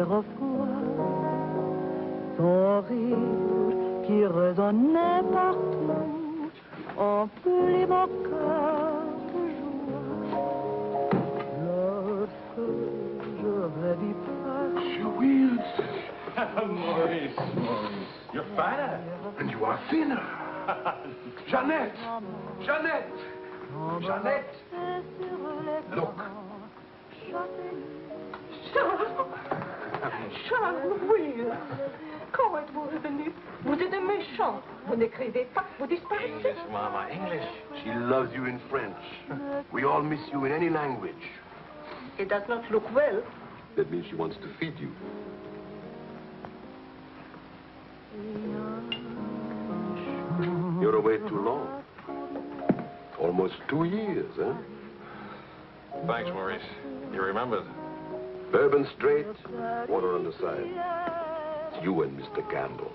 refroid, son rire qui résonnait partout, emplit mon cœur de joie. Lorsque je rêve près. Maurice, you're fatter. And you are thinner. Jeannette! Jeannette! Jeannette! Look. Charles, oui. Comment êtes-vous revenu? Vous êtes un méchant. Vous n'écrivez pas, vous disparaissez. English, Mama, English. She loves you in French. We all miss you in any language. It does not look well. That means she wants to feed you. You're away too long. Almost 2 years, huh? Thanks, Maurice. You remembered. Bourbon straight, water on the side. It's you and Mr. Campbell.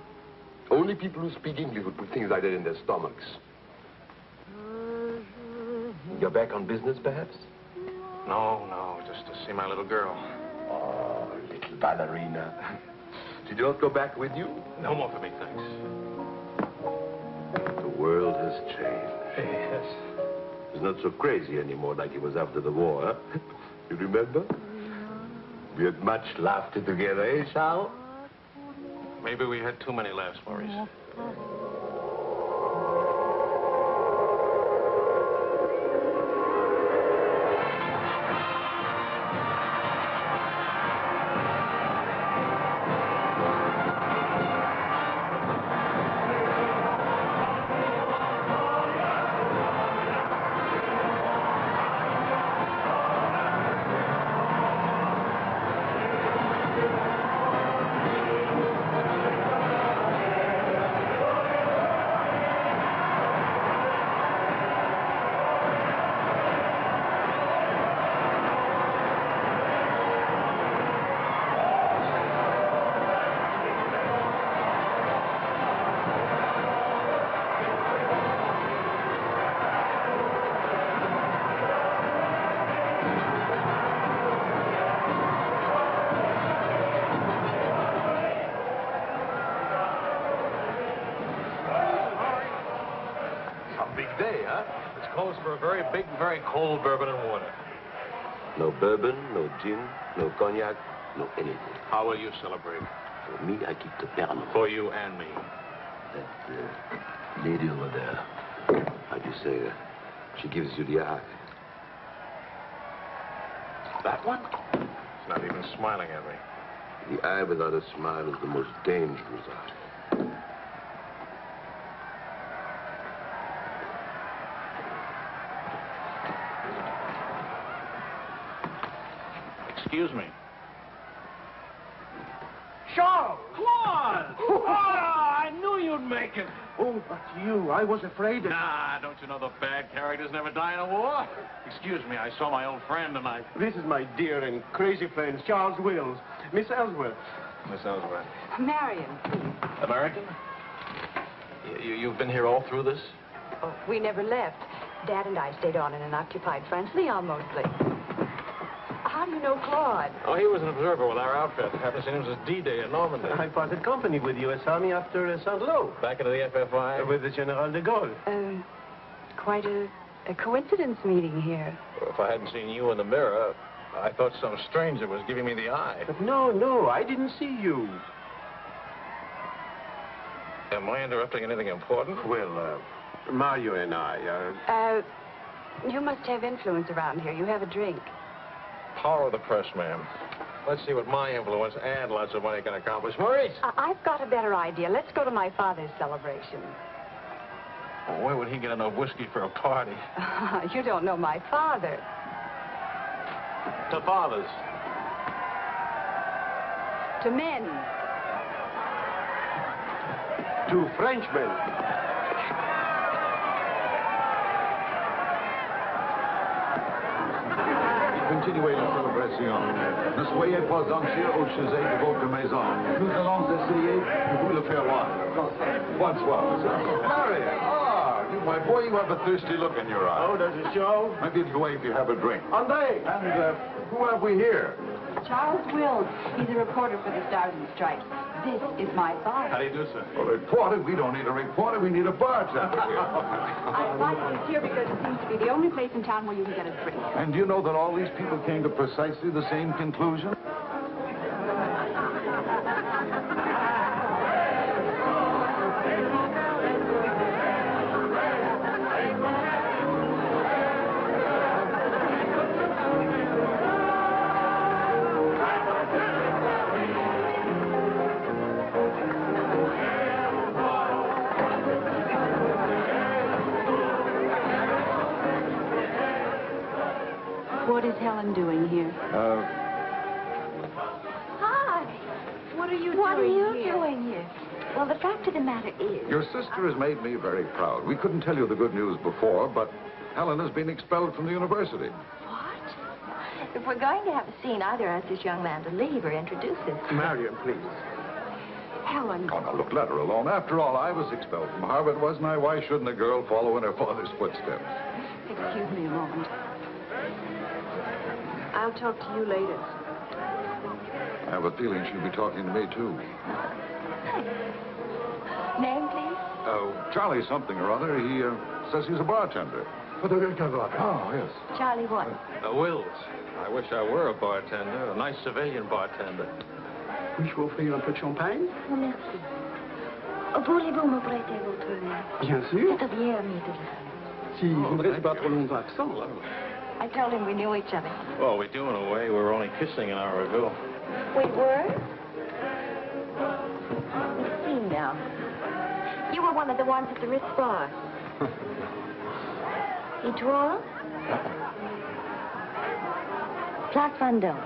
Only people who speak English would put things like that in their stomachs. You're back on business, perhaps? No, just to see my little girl. Oh, little ballerina. Did you not go back with you? No more for me, thanks. The world has changed. Yes. It's not so crazy anymore like it was after the war, huh? You remember? We had much laughter together, eh, Charles? Maybe we had too many laughs, Maurice. For a very big, very cold bourbon and water. No bourbon, no gin, no cognac, no anything. How will you celebrate? For me, I keep the Pernod. For you and me. That lady over there, how'd you say, she gives you the eye. That one? She's not even smiling at me. The eye without a smile is the most dangerous eye. Excuse me. Charles! Claude! Oh, I knew you'd make it. Oh, but you, I was afraid that... Nah, don't you know the bad characters never die in a war? Excuse me, I saw my old friend and I... This is my dear and crazy friend, Charles Wills. Miss Ellsworth. Miss Elliswirth. Marion, please. American? You've been here all through this? Oh, we never left. Dad and I stayed on in an occupied France, Leon mostly. How do you know Claude? Oh, he was an observer with our outfit. Happened to see him since D-Day in Normandy. I parted company with U.S. Army after Saint-Lô. Back into the FFI? With the General de Gaulle. Quite a coincidence meeting here. Well, if I hadn't seen you in the mirror, I thought some stranger was giving me the eye. But no, I didn't see you. Am I interrupting anything important? Well, Mario and I are... You must have influence around here. You have a drink. Power of the press, ma'am. Let's see what my influence and lots of money can accomplish. Maurice! I've got a better idea. Let's go to my father's celebration. Well, where would he get enough whiskey for a party? You don't know my father. To fathers. To men. To Frenchmen. Continuez la célébration. Ne soyez pas anxieux au sujet de votre maison. Nous allons essayer de vous le faire voir. Bonsoir. Marion, you, my boy, you have a thirsty look in your eye. Oh, does it show? Maybe it'll go away if you have a drink. André! And who have we here? Charles Wills. He's a reporter for the Stars and Stripes. This is my bar. How do you do, sir? A reporter? We don't need a reporter. We need a bartender here. I invite you here because it seems to be the only place in town where you can get a drink. And do you know that all these people came to precisely the same conclusion? What is Helen doing here? Hi. What are you doing here? Well, the fact of the matter is... Your sister has made me very proud. We couldn't tell you the good news before, but Helen has been expelled from the university. What? If we're going to have a scene, either ask this young man to leave or introduce us. Marion, please. Helen. Oh, now, look, let her alone. After all, I was expelled from Harvard, wasn't I? Why shouldn't a girl follow in her father's footsteps? Excuse me a moment. I'll talk to you later. I have a feeling she'll be talking to me, too. Name, please? Oh, Charlie something or other. He says he's a bartender. Oh, yes. Charlie what? Wills. I wish I were a bartender, a nice civilian bartender. Puis-je vous offrir un peu de champagne? Oh, merci. Voulez-vous me prêter votre main? Bien sûr. C'est bien aimé de le Si vous ne restez pas trop longtemps absent. I told him we knew each other. Well, we do in a way. We were only kissing an hour ago. We were? Let's see now. You were one of the ones at the Ritz bar. Et toi? Place Vendôme.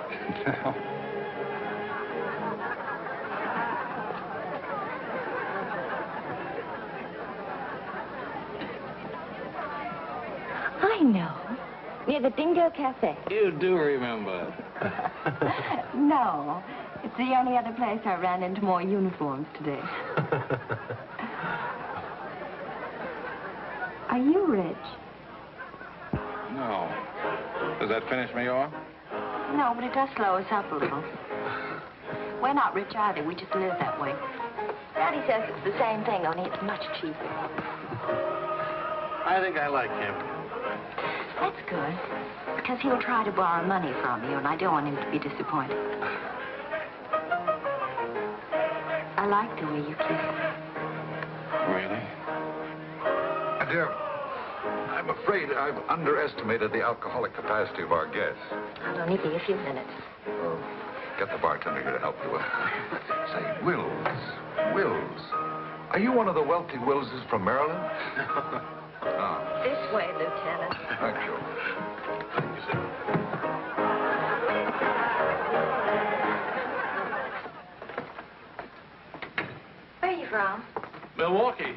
I know. Near the Dhingo Cafe. You do remember. No. It's the only other place I ran into more uniforms today. Are you rich? No. Does that finish me off? No, but it does slow us up a little. We're not rich either. We just live that way. Daddy says it's the same thing, only it's much cheaper. I think I like him. That's good, because he'll try to borrow money from you, and I don't want him to be disappointed. I like the way you kiss. Really? My dear, I'm afraid I've underestimated the alcoholic capacity of our guests. I'll only be a few minutes. Get the bartender here to help you. Say, Wills. Are you one of the wealthy Willses from Maryland? This way, Lieutenant. Thank you. Thank you, sir. Where are you from? Milwaukee.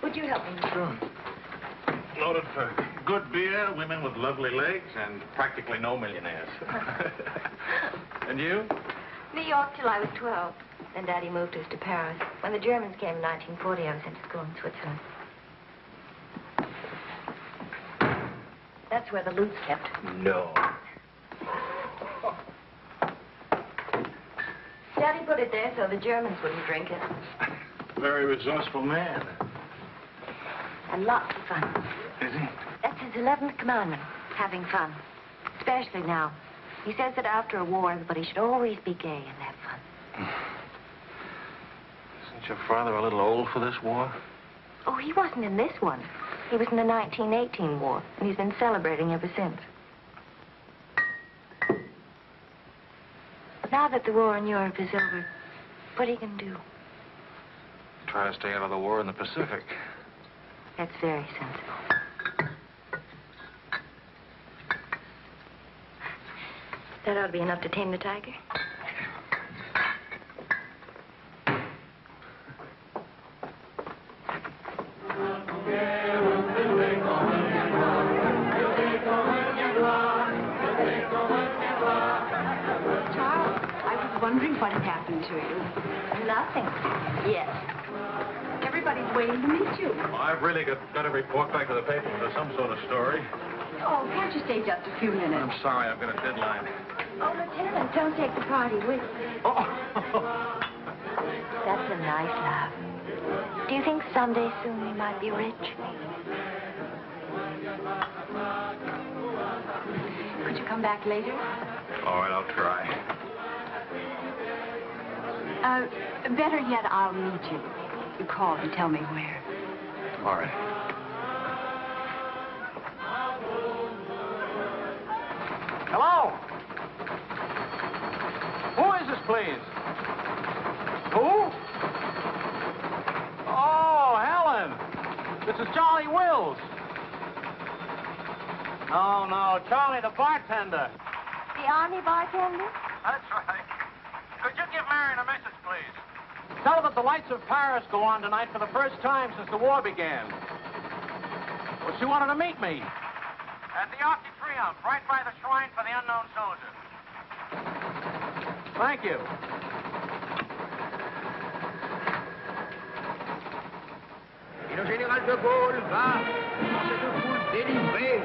Would you help me? Sure. Noted for good beer, women with lovely legs, and practically no millionaires. And you? New York till I was 12. Then Daddy moved us to Paris. When the Germans came in 1940, I was sent to school in Switzerland. That's where the loot's kept. No. Daddy put it there so the Germans wouldn't drink it. Very resourceful man. And lots of fun. Is he? That's his 11th commandment, having fun. Especially now. He says that after a war, everybody should always be gay and have fun. Isn't your father a little old for this war? Oh, he wasn't in this one. He was in the 1918 war, and he's been celebrating ever since. Now that the war in Europe is over, what are you going to do? Try to stay out of the war in the Pacific. That's very sensible. That ought to be enough to tame the tiger. Wondering what had happened to you. Nothing. Yes. Everybody's waiting to meet you. Well, I've really got to report back to the paper for some sort of story. Oh, can't you stay just a few minutes? I'm sorry, I've got a deadline. Oh, Lieutenant, don't take the party with you. Oh. That's a nice laugh. Do you think someday soon we might be rich? Could you come back later? All right, I'll try. Better yet, I'll meet you. You call to tell me where. All right. Hello? Who is this, please? Who? Oh, Helen. This is Charlie Wills. No, Charlie, the bartender. The Army bartender? That's right. Could you give Marion a message, please? Tell her that the lights of Paris go on tonight for the first time since the war began. Well, she wanted to meet me. At the Arc de Triomphe, right by the shrine for the unknown soldier. Thank you. Et le général de Gaulle va, dans cette foule délivrée,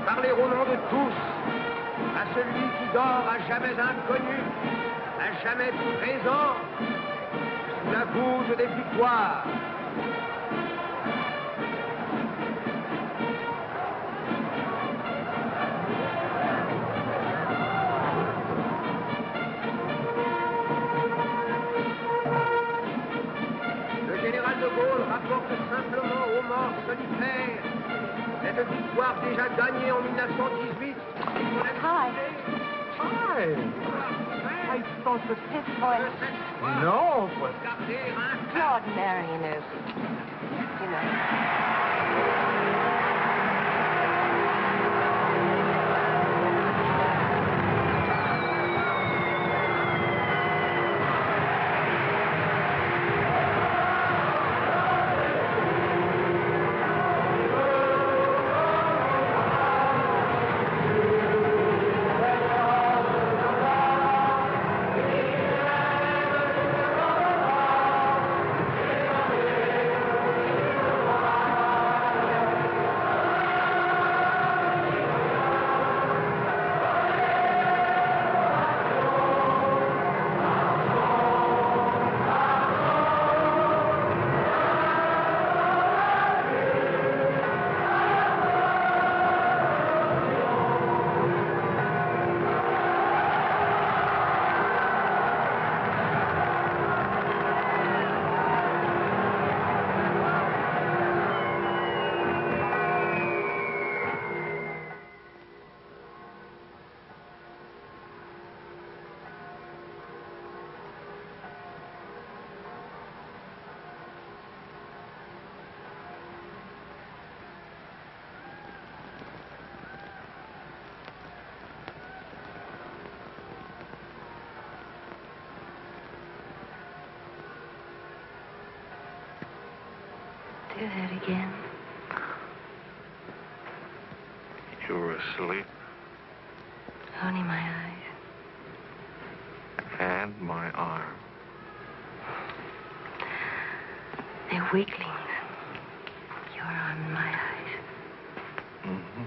parler au nom de tous, à celui qui dort à jamais inconnu, à jamais présent, sous la gouge des victoires. Le général de Gaulle rapporte simplement aux morts solitaires cette victoire déjà gagnée en 1918. Hi. Hi. I thought was his voice. No, but... Claude Marion Elliswirth. You know. Do that again. You were asleep. Only my eyes. And my arm. They're weaklings. Your arm and my eyes. Mm-hmm.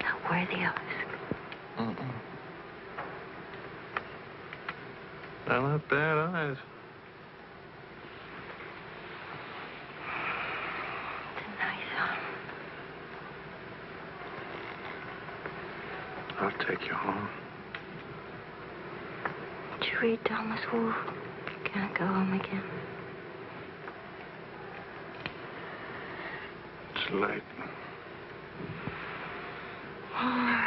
Not worthy of us. Mm-mm. They're not bad eyes. It's a nice arm. I'll take you home. Did you read Thomas Wolfe? Can't go home again. It's late. All right.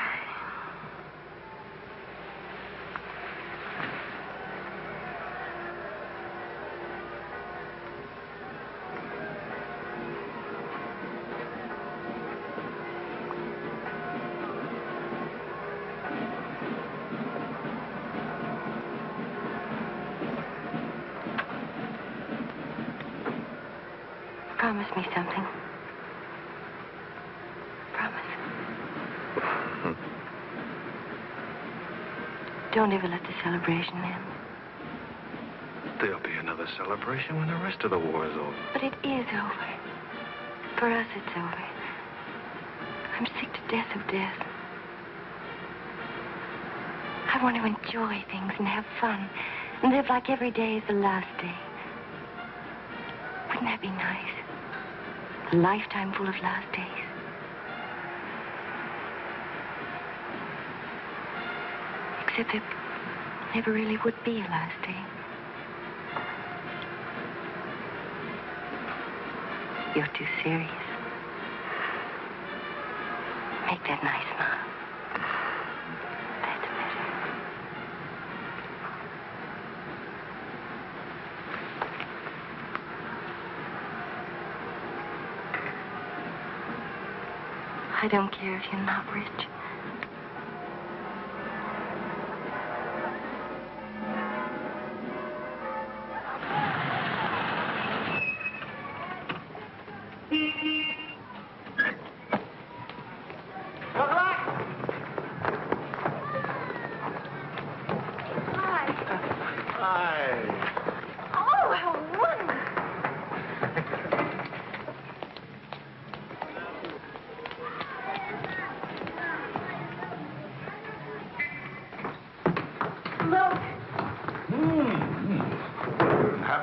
Promise me something. Promise. Don't ever let the celebration end. There'll be another celebration when the rest of the war is over. But it is over. For us, it's over. I'm sick to death of death. want to enjoy things and have fun and live like every day is the last day. Wouldn't that be nice? A lifetime full of last days. Except there never really would be a last day. You're too serious. Make that nice smile. That's better. I don't care if you're not rich.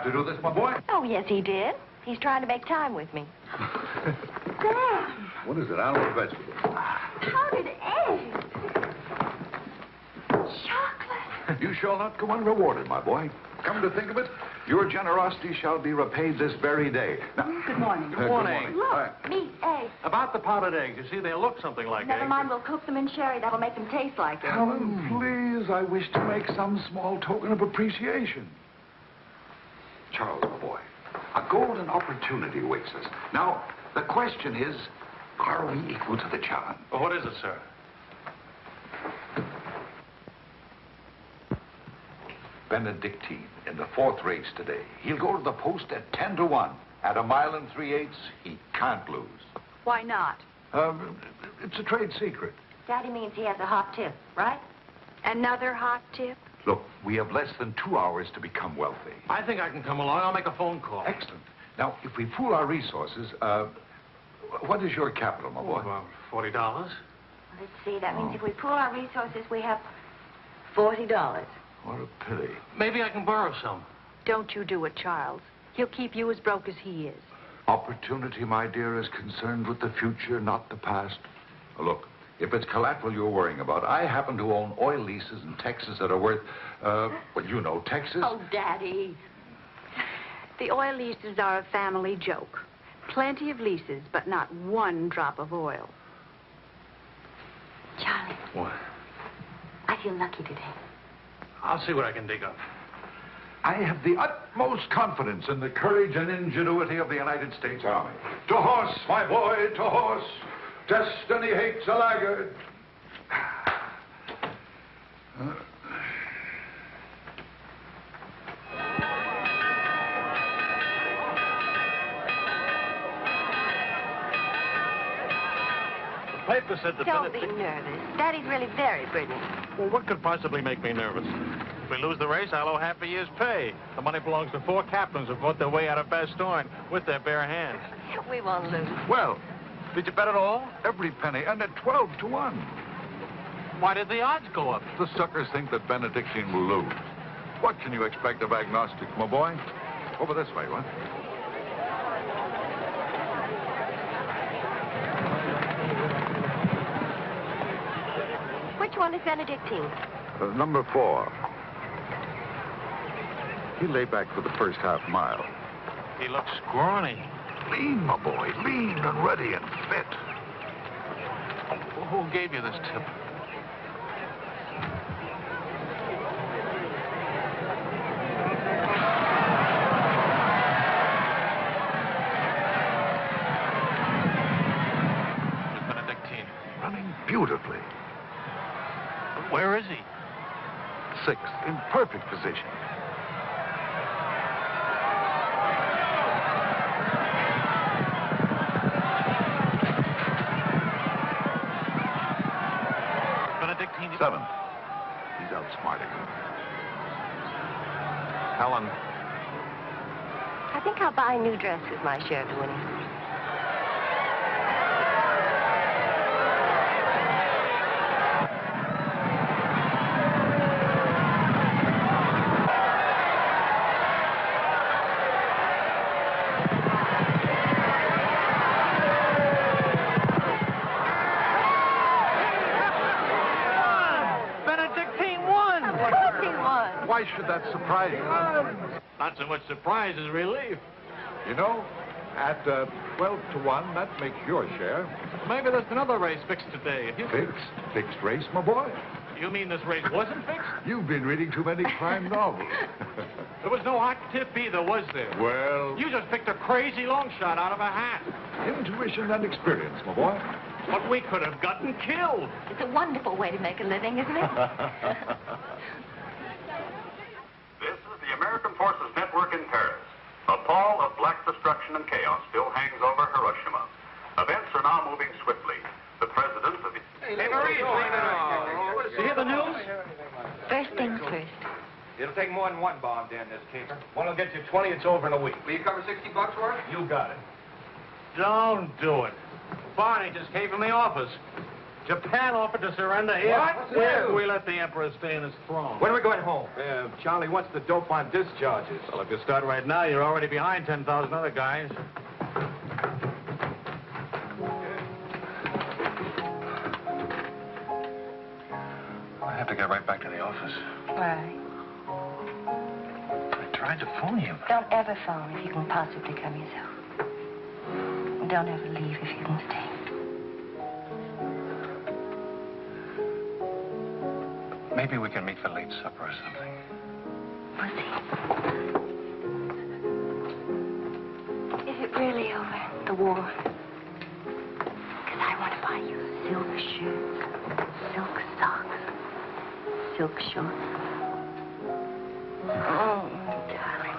To do this, my boy? Oh, yes, he did. He's trying to make time with me. Dad! What is it? Animal or vegetable? Powdered eggs. Chocolate. You shall not go unrewarded, my boy. Come to think of it, your generosity shall be repaid this very day. Now, Good morning. Good morning. Look, meat, eggs. About the powdered eggs, you see, they look something like Never eggs. mind, we'll cook them in sherry. That'll make them taste like it. Helen, please, I wish to make some small token of appreciation. Charles, my boy, a golden opportunity awaits us. Now, the question is, are we equal to the challenge? Well, what is it, sir? Benedictine in the 4th race today. He'll go to the post at 10-1. At 1 3/8 he can't lose. Why not? It's a trade secret. Daddy means he has a hot tip, right? Another hot tip? Look, we have less than 2 hours to become wealthy. I think I can come along. I'll make a phone call. Excellent. Now, if we pool our resources, what is your capital, my boy? About $40. Let's see, that means if we pool our resources, we have $40. What a pity. Maybe I can borrow some. Don't you do it, Charles. He'll keep you as broke as he is. Opportunity, my dear, is concerned with the future, not the past. Look, if it's collateral you're worrying about, I happen to own oil leases in Texas that are worth, well, you know, Texas. Oh, Daddy. The oil leases are a family joke. Plenty of leases, but not one drop of oil. Charlie. What? I feel lucky today. I'll see what I can dig up. I have the utmost confidence in the courage and ingenuity of the United States Army. To horse, my boy, to horse. Destiny hates a laggard. The paper said the Don't be nervous. Daddy's really very brilliant. Well, what could possibly make me nervous? If we lose the race, I'll owe half a year's pay. The money belongs to 4 captains who fought their way out of Bastogne with their bare hands. We won't lose. Well, Did you bet it all? every penny, and at 12-1. Why did the odds go up? The suckers think that Benedictine will lose. What can you expect of agnostics, my boy? Over this way, what? Which one is Benedictine? Number 4. He lay back for the first half mile. He looks scrawny. Lean, my boy, lean and ready and fit. Who gave you this tip? It's Benedictine. Running beautifully. Where is he? 6th, in perfect position. Benedictine. 7th. He's outsmarting him. Helen. I think I'll buy a new dress with my share of winning. why should that surprise you? Not so much surprise as relief. You know, at 12 to 1, that makes your share. Maybe there's another race fixed today. Fixed race, my boy. You mean this race wasn't fixed? You've been reading too many crime novels. There was no hot tip either, was there? Well, You just picked a crazy long shot out of a hat. intuition and experience, my boy. But we could have gotten killed. It's a wonderful way to make a living, isn't it? This is the American Forces Network in Paris. A pall of black destruction and chaos still hangs over Hiroshima. Events are now moving swiftly. The president of the... Hey, Marie, You hear the news? First things first. It'll take more than one bomb down this caper. One will get you 20, it's over in a week. Will you cover $60 for it? You got it. Don't do it. Barney just came from the office. Japan offered to surrender here. What? If we let the Emperor stay in his throne. When are we going home? Charlie, what's the dope on discharges? Well, if you start right now, you're already behind 10,000 other guys. I have to get right back to the office. Why? I tried to phone you. Don't ever phone if you can possibly come yourself. And don't ever leave if you can stay. Maybe we can meet for late supper or something. We'll see. Is it really over, the war? Because I want to buy you silk shoes, silk socks, silk shorts. Oh, darling.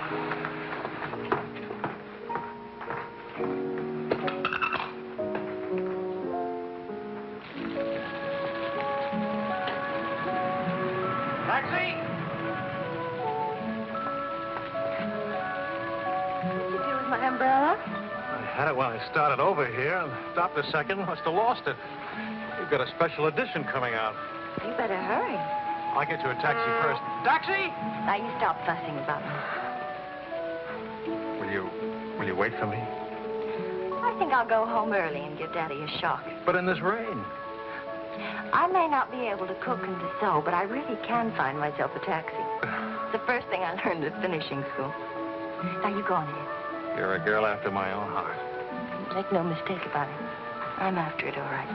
Taxi! What did you do with my umbrella? I had it when I started over here and stopped a second. Must have lost it. You've got a special edition coming out. You better hurry. I'll get you a taxi first. Taxi! Now you stop fussing about me. Will you wait for me? I think I'll go home early and give Daddy a shock. But in this rain. I may not be able to cook and to sew, but I really can find myself a taxi. It's the first thing I learned at finishing school. Now you go on ahead. You're a girl after my own heart. Make no mistake about it. I'm after it, all right.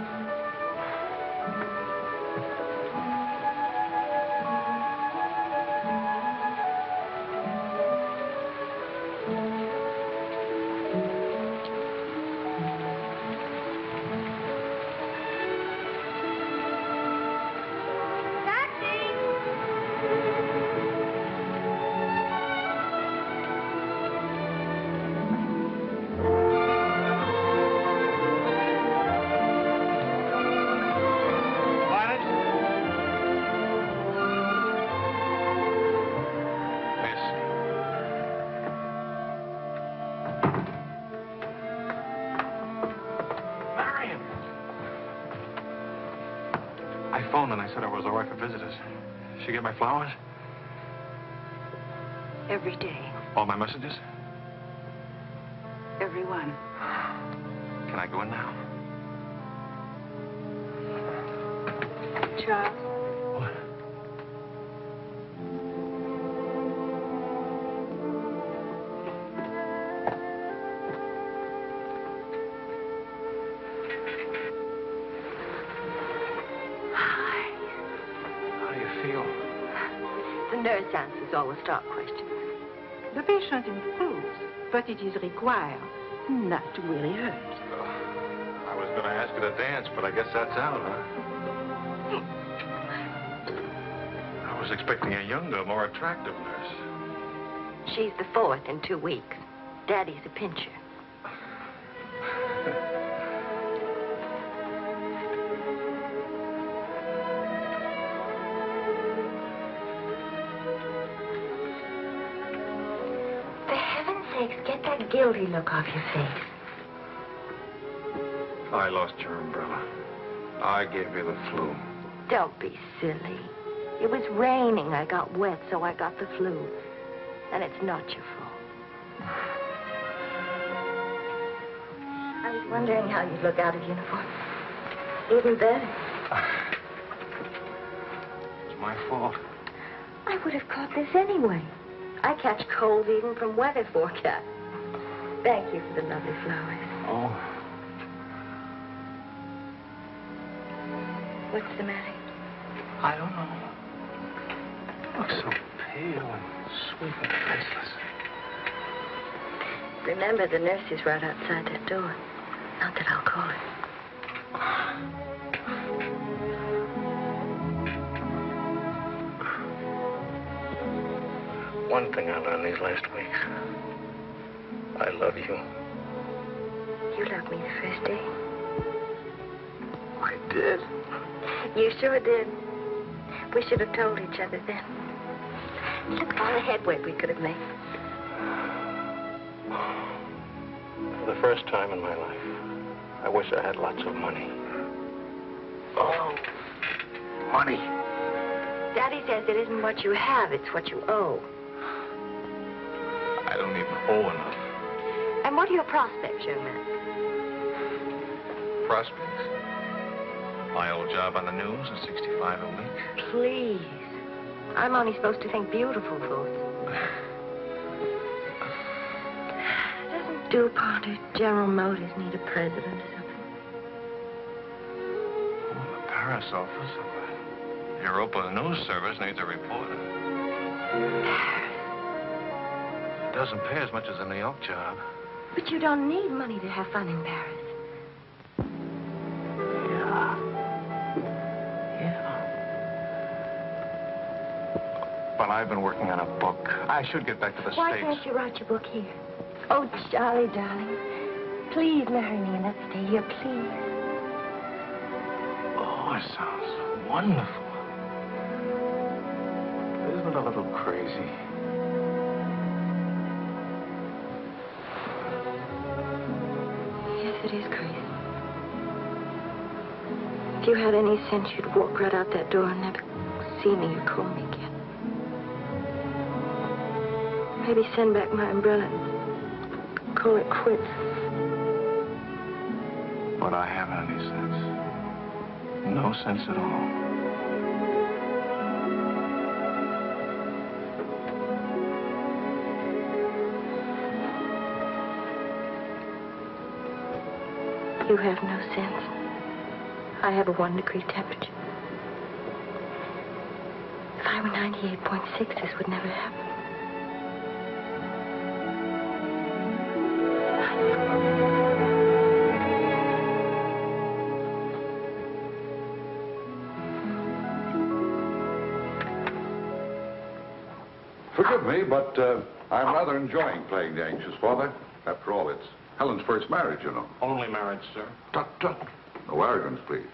I phoned and I said I was all right for visitors. She get my flowers? Every day. All my messages? Every one. Can I go in now? Charles? What? How do you feel? The nurse answers all the stock questions. The patient improves, but it is required not to really hurt. I was going to ask her to dance, but I guess that's out, huh? I was expecting a younger, more attractive nurse. She's the fourth in 2 weeks. Daddy's a pincher. For heaven's sakes, get that guilty look off your face. I lost your umbrella. I gave you the flu. Don't be silly. It was raining. I got wet, so I got the flu. And it's not your fault. I was wondering how you'd look out of uniform. Even better. It's my fault. I would have caught this anyway. I catch colds even from weather forecast. Thank you for the lovely flowers. Oh. What's the matter? I don't know. You look so pale and sweet and faceless. Remember, the nurse is right outside that door. Not that I'll call her. One thing I learned these last weeks. I love you. You loved me the first day. I did. You sure did. We should have told each other then. Look at all the headway we could have made. For the first time in my life, I wish I had lots of money. Oh, money. Daddy says it isn't what you have, it's what you owe. I don't even owe enough. And what are your prospects, young man? Prospects? My old job on the news at $65 a week. Please. I'm only supposed to think beautiful thoughts. Doesn't DuPont or General Motors need a president or something? Oh, the Paris office of the Europa News Service needs a reporter. It doesn't pay as much as a New York job. But you don't need money to have fun in Paris. But I've been working on a book. I should get back to the Why States. can't you write your book here? Oh, Charlie, darling. Please marry me and let's stay here, please. Oh, it sounds wonderful. Isn't it a little crazy? Yes, it is crazy. If you had any sense, you'd walk right out that door and never see me or call me again. Maybe send back my umbrella and call it quits. But I haven't any sense. No sense at all. You have no sense. I have a 1-degree temperature. If I were 98.6, this would never happen. Forgive me, but I'm rather enjoying playing the anxious father. After all, it's Helen's first marriage, you know. Only marriage, sir. Tut, tut. No arrogance, please.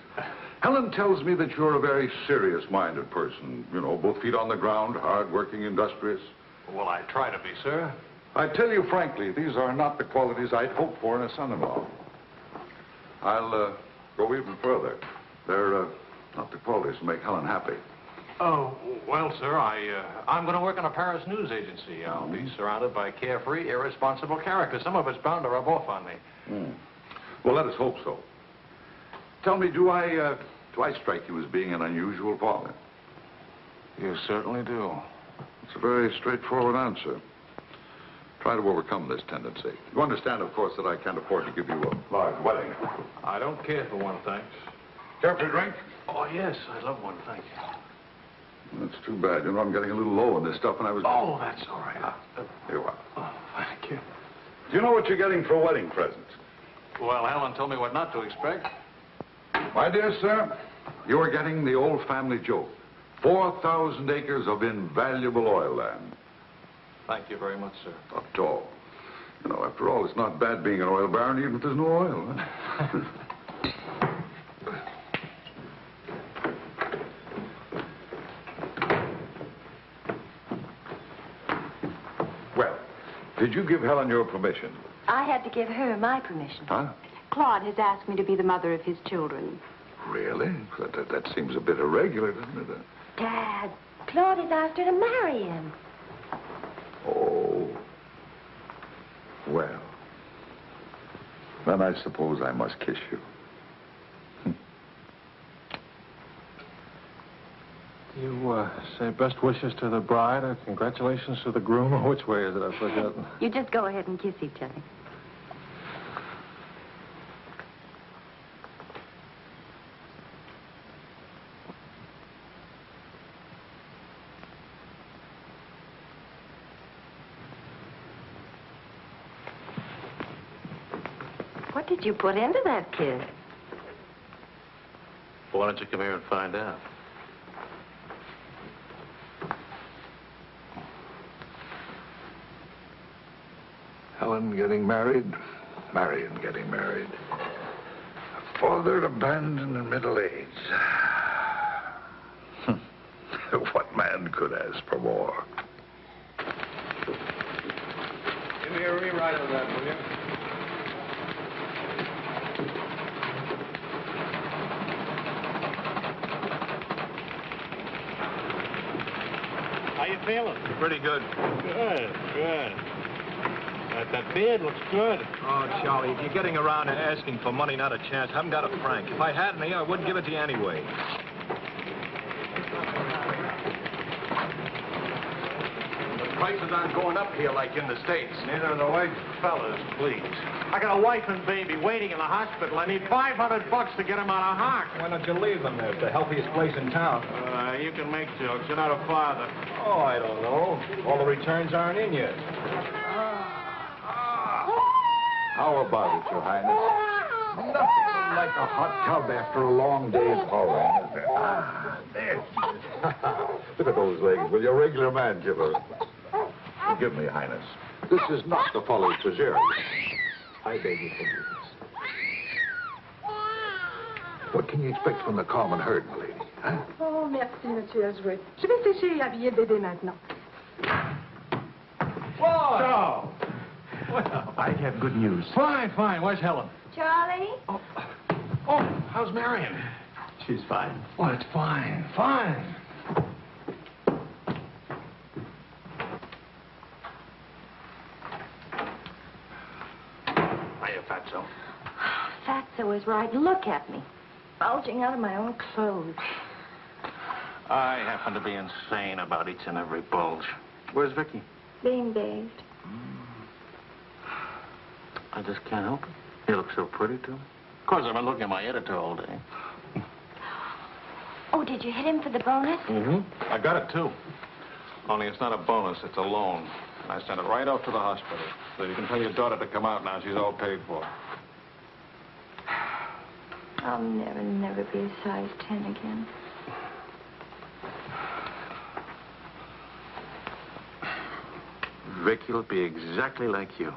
Helen tells me that you're a very serious-minded person. You know, both feet on the ground, hard-working, industrious. Well, I try to be, sir. I tell you frankly, these are not the qualities I'd hoped for in a son-in-law. I'll go even further. They're not the qualities that make Helen happy. Oh, well, sir, I'm going to work in a Paris news agency. I'll be surrounded by carefree, irresponsible characters. Some of it's bound to rub off on me. Well, let us hope so. Tell me, do I strike you as being an unusual father? You certainly do. It's a very straightforward answer. Try to overcome this tendency. You understand, of course, that I can't afford to give you a large wedding. I don't care for one, thanks. Care for a drink? Oh, yes, I love one, thank you. That's too bad. You know, I'm getting a little low on this stuff, and I was... Oh, that's all right. Here you are. Oh, thank you. Do you know what you're getting for a wedding present? Well, Helen told me what not to expect. My dear sir, you are getting the old family joke. 4,000 acres of invaluable oil land. Thank you very much, sir. Not at all. You know, after all, it's not bad being an oil baron, even if there's no oil. Huh? Well, did you give Helen your permission? I had to give her my permission. Huh? Claude has asked me to be the mother of his children. Really? That seems a bit irregular, doesn't it? Dad, Claude has asked her to marry him. Oh. Well. Then I suppose I must kiss you. You say best wishes to the bride or congratulations to the groom? Or which way is it? I've forgotten. You just go ahead and kiss each other. What did you put into that kiss? Why don't you come here and find out? Helen getting married, Marion getting married. A father abandoned in middle age. What man could ask for more? Give me a rewrite of that, will you? How you feeling? Pretty good. Good, good. That beard looks good. Oh, Charlie, if you're getting around and asking for money, not a chance. I haven't got a franc. If I had any, I wouldn't give it to you anyway. The prices aren't going up here like in the States. Neither are the wages. Fellas, please. I got a wife and baby waiting in the hospital. I need $500 to get them out of hock. Why don't you leave them there? It's the healthiest place in town. You can make jokes. You're not a father. Oh, I don't know. All the returns aren't in yet. How about it, Your Highness? Nothing like a hot tub after a long day's hauling, is there? Ah, there. Look at those legs. Will your regular man give her? Forgive me, Highness. This is not the folly preserved. I beg your forgiveness. What can you expect from the common herd, my lady? Huh? Oh, merci, Monsieur Elliswirth. Je vais sécher et habiller le bébé maintenant. Whoa! Well, I have good news. Fine, fine. Where's Helen? Charlie? Oh, how's Marion? She's fine. Oh, it's fine, fine. Hiya, Fatso. Fatso is right. Look at me. Bulging out of my own clothes. I happen to be insane about each and every bulge. Where's Vicky? Being bathed. I just can't help it. You look so pretty, too. Of course, I've been looking at my editor all day. Oh, did you hit him for the bonus? Mm-hmm. I got it, too. Only it's not a bonus, it's a loan. I sent it right off to the hospital. So you can tell your daughter to come out now. She's all paid for. I'll never be a size 10 again. Vicky'll be exactly like you.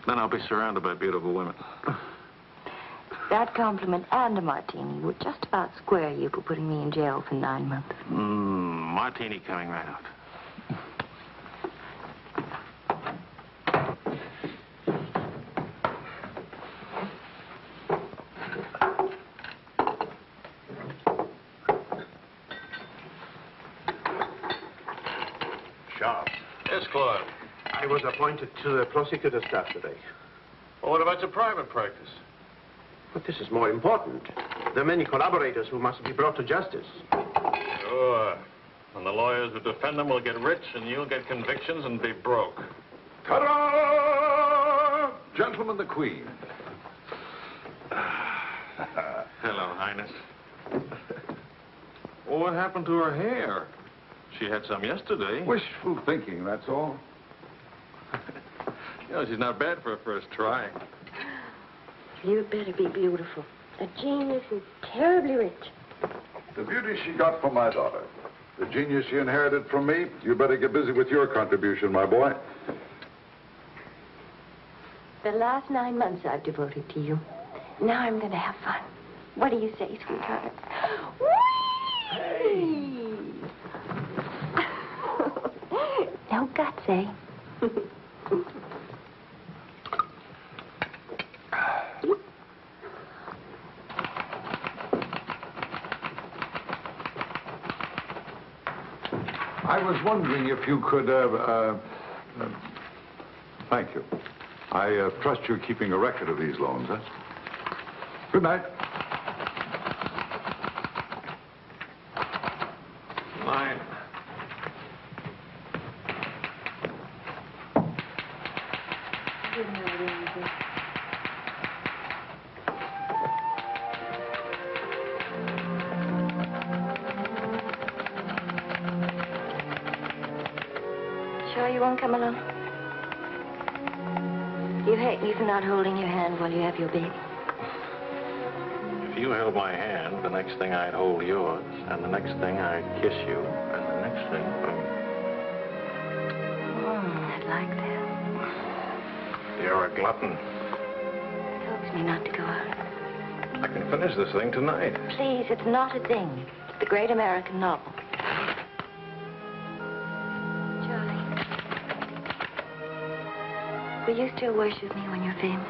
Then I'll be surrounded by beautiful women. That compliment and a martini would just about square you for putting me in jail for 9 months. Martini coming right out. Sharp. Yes, Claude. I was appointed to the prosecutor's staff today. Well, what about your private practice? But this is more important. There are many collaborators who must be brought to justice. Sure. And the lawyers who defend them will get rich, and you'll get convictions and be broke. Ta-da! Gentlemen, the Queen. Hello, Highness. Well, what happened to her hair? She had some yesterday. Wishful thinking, that's all. You know, she's not bad for a first try. You'd better be beautiful. A genius is terribly rich. The beauty she got from my daughter. The genius she inherited from me. You better get busy with your contribution, my boy. The last 9 months I've devoted to you. Now I'm going to have fun. What do you say, sweetheart? Whee! No guts, eh? I was wondering if you could, thank you. I trust you're keeping a record of these loans, huh? Good night. Fine. Good night, Angel. Sure you won't come along? You hate me for not holding your hand while you have your baby. If you held my hand, the next thing I'd hold yours, and the next thing I'd kiss you, and the next thing... I'd like that. You're a glutton. Coax me not to go out. I can finish this thing tonight. Please, it's not a thing. It's the great American novel. Charlie, will you still worship me when you're famous?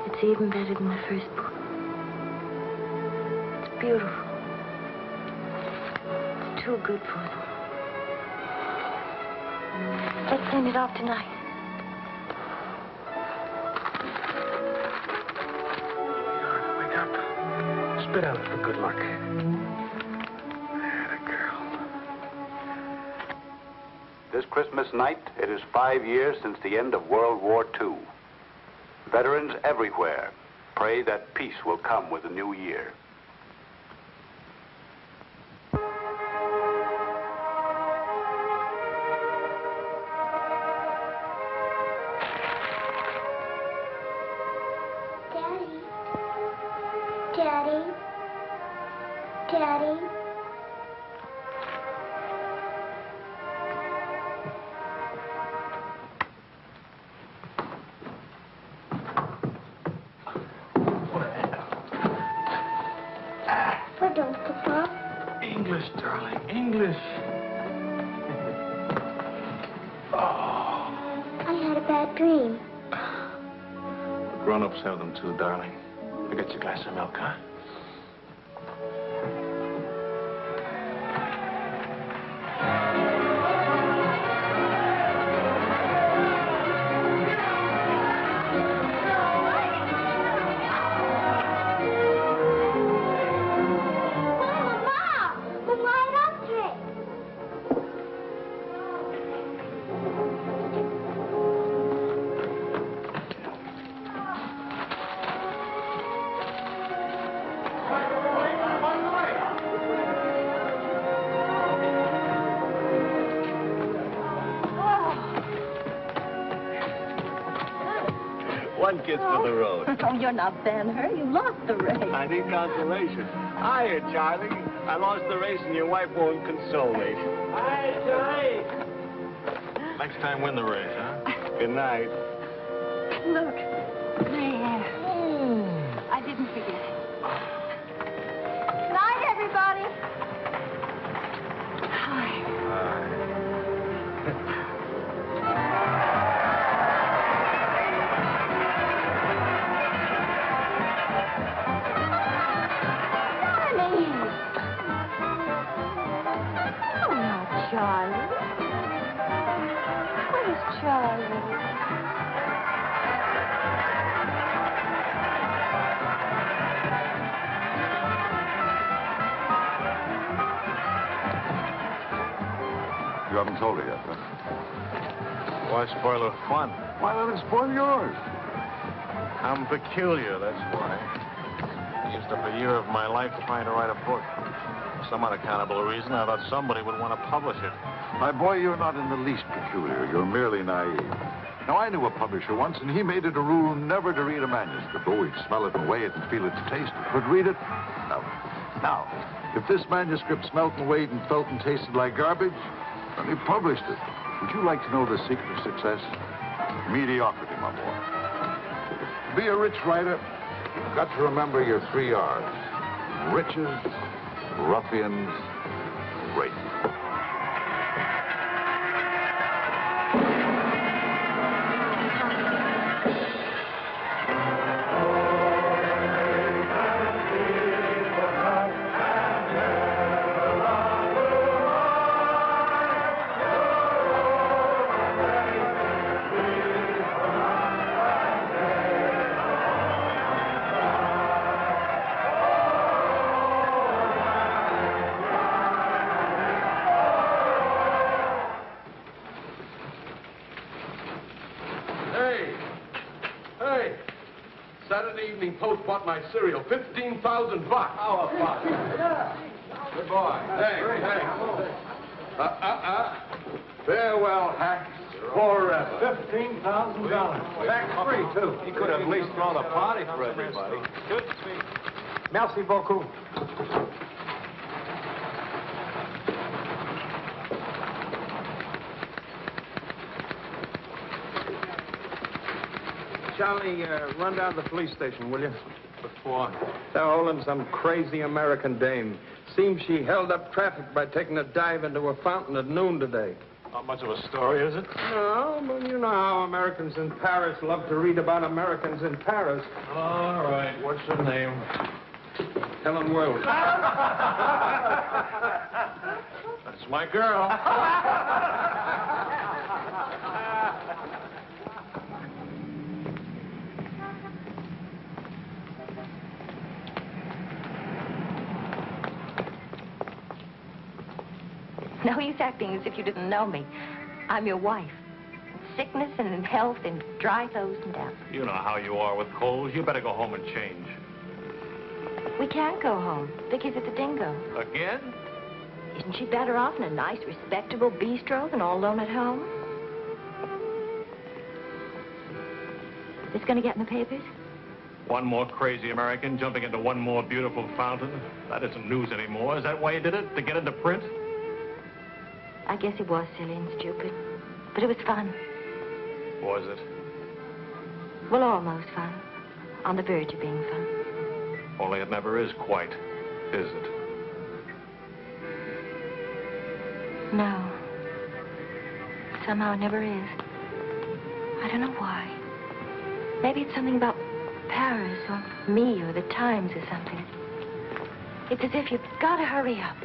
It's even better than the first book. It's beautiful. It's too good for them. Let's send it off tonight. Wake up. Spit out for good luck. Atta girl. This Christmas night, it is 5 years since the end of World War II. Veterans everywhere pray that peace will come with the new year. Daddy. Daddy. Daddy. Pardon, Papa. English, darling, English. Oh. I had a bad dream. Grown-ups have them too, darling. I get you a glass of milk, huh? One kiss for the road. Oh, you're not Ben-Hur. You lost the race. I need consolation. Hiya, Charlie. I lost the race and your wife won't console me. Hi, Charlie. Next time, win the race, huh? Good night. Look. There. I didn't forget. Good night, everybody. Hi. Charlie. Where's Charlie? You haven't told her yet, huh? Why spoil her fun? Why let it spoil yours? I'm peculiar, that's why. I used up a year of my life trying to write a book. some unaccountable reason, I thought somebody would want to publish it. My boy, you're not in the least peculiar. You're merely naive. Now, I knew a publisher once, and he made it a rule never to read a manuscript. Oh, he'd smell it and weigh it and feel its taste. But read it? No. Now, if this manuscript smelt and weighed and felt and tasted like garbage, then he published it. Would you like to know the secret of success? Mediocrity, my boy. To be a rich writer, you've got to remember your 3 R's. Riches, ruffians, rape. Post bought my cereal, $15,000. How about it? Good boy. Hey. Farewell, hacks. Forever. $15,000. Tax-free, too. He could have at least thrown a party for everybody. Good to see you. Merci beaucoup. Charlie, run down to the police station, will you? Before. They're holding some crazy American dame. Seems she held up traffic by taking a dive into a fountain at noon today. Not much of a story, is it? No, but you know how Americans in Paris love to read about Americans in Paris. All right. What's her name? Helen Wells. That's my girl. No use acting as if you didn't know me. I'm your wife. In sickness and in health, in dry clothes and damp. You know how you are with colds. You better go home and change. We can't go home. Vicky's at the Dhingo. Again? Isn't she better off in a nice, respectable bistro than all alone at home? This gonna get in the papers? One more crazy American jumping into one more beautiful fountain. That isn't news anymore. Is that why you did it? To get into print? I guess it was silly and stupid, but it was fun. Was it? Well, almost fun. On the verge of being fun. Only it never is quite, is it? No. Somehow it never is. I don't know why. Maybe it's something about Paris or me or the Times or something. It's as if you've got to hurry up.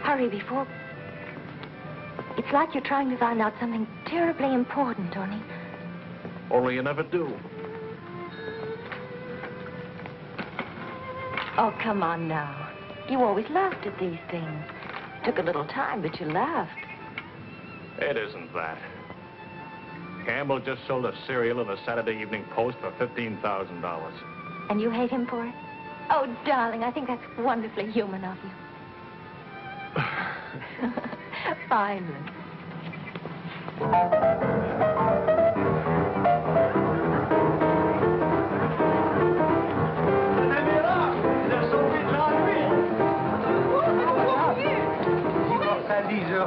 Hurry before... It's like you're trying to find out something terribly important, only... Only you never do. Oh, come on now. You always laughed at these things. Took a little time, but you laughed. It isn't that. Campbell just sold a cereal in the Saturday Evening Post for $15,000. And you hate him for it? Oh, darling, I think that's wonderfully human of you. Finally.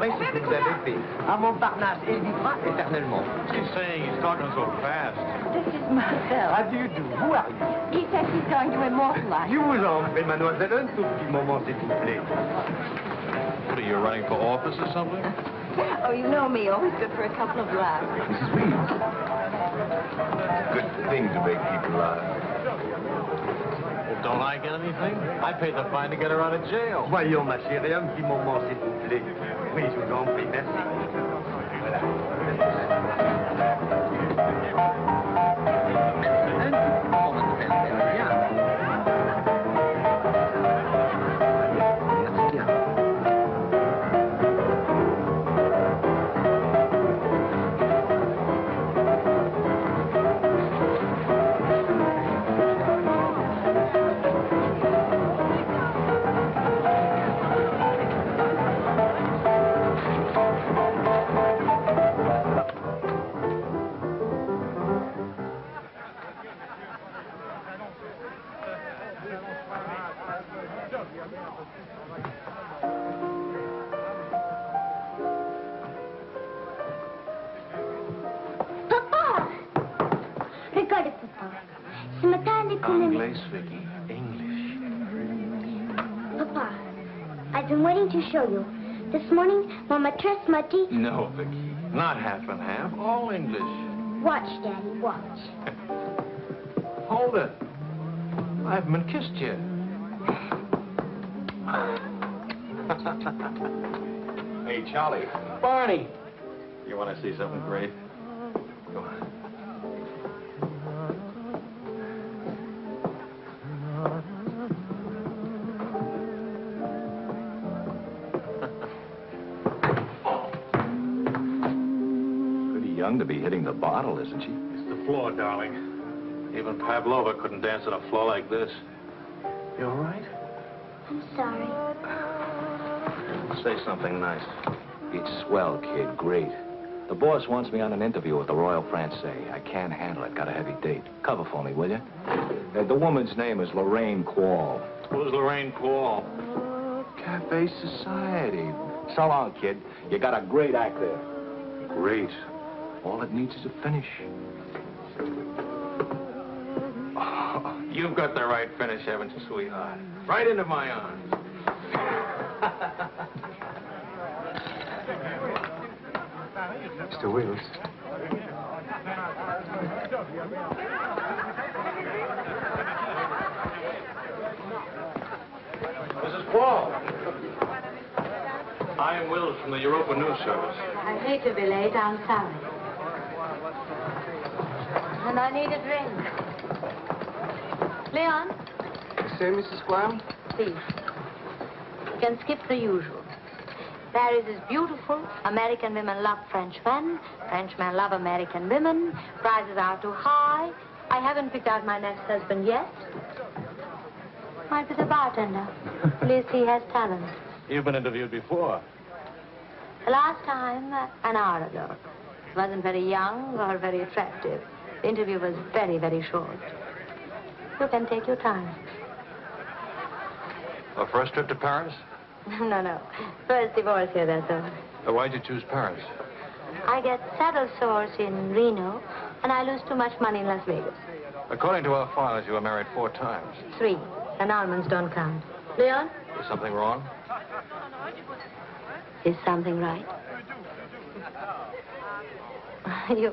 C'est ce que vous avez fait. À Montparnasse, elle vivra éternellement. She's saying he's talking so fast. This is Marcel. How do you do? Who are you? He says he's going to immortalize. You vous en prie, mademoiselle, un tout petit moment, s'il vous plaît. What, are you running for office or something? Oh, you know me, always good for a couple of laughs. Mrs. Reed. It's a good thing to make people laugh. Well, don't I get anything? I paid the fine to get her out of jail. Voyons, ma chérie, un petit moment, s'il vous plaît. Oui, je vous en prie, merci. Voilà. Un petit moment, mademoiselle, bien. Merci bien. Anglais, Vicky. English. Papa, I've been waiting to show you. This morning, when Maîtresse m'a dit... No, Vicky. Not half and half. All English. Watch, Daddy, watch. Hold it. I haven't been kissed yet. Hey, Charlie. Barney. You want to see something great? Go on. Young to be hitting the bottle, isn't she? It's the floor, darling. Even Pavlova couldn't dance on a floor like this. You all right? I'm sorry. Say something nice. It's swell, kid. Great. The boss wants me on an interview with the Royal Francais. I can't handle it. Got a heavy date. Cover for me, will you? The woman's name is Lorraine Quall. Who's Lorraine Quall? Cafe Society. So long, kid. You got a great act there. Great. All it needs is a finish. Oh, you've got the right finish, haven't you, sweetheart? Right into my arms. Mr. Wills. Mrs. Quall. I am Wills from the Europa News Service. I hate to be late. I'm sorry. And I need a drink. Leon? Say, Mrs. Quam? Please. You can skip the usual. Paris is beautiful. American women love Frenchmen. Frenchmen love American women. Prices are too high. I haven't picked out my next husband yet. Might be the bartender. At least he has talent. You've been interviewed before. The last time, an hour ago. He wasn't very young or very attractive. The interview was very, very short. You can take your time. A first trip to Paris? No. First divorce here, that's all. Why'd you choose Paris? I get saddle sores in Reno, and I lose too much money in Las Vegas. According to our files, you were married 4 times. 3. Annulments don't count. Leon? Is something wrong? Is something right? You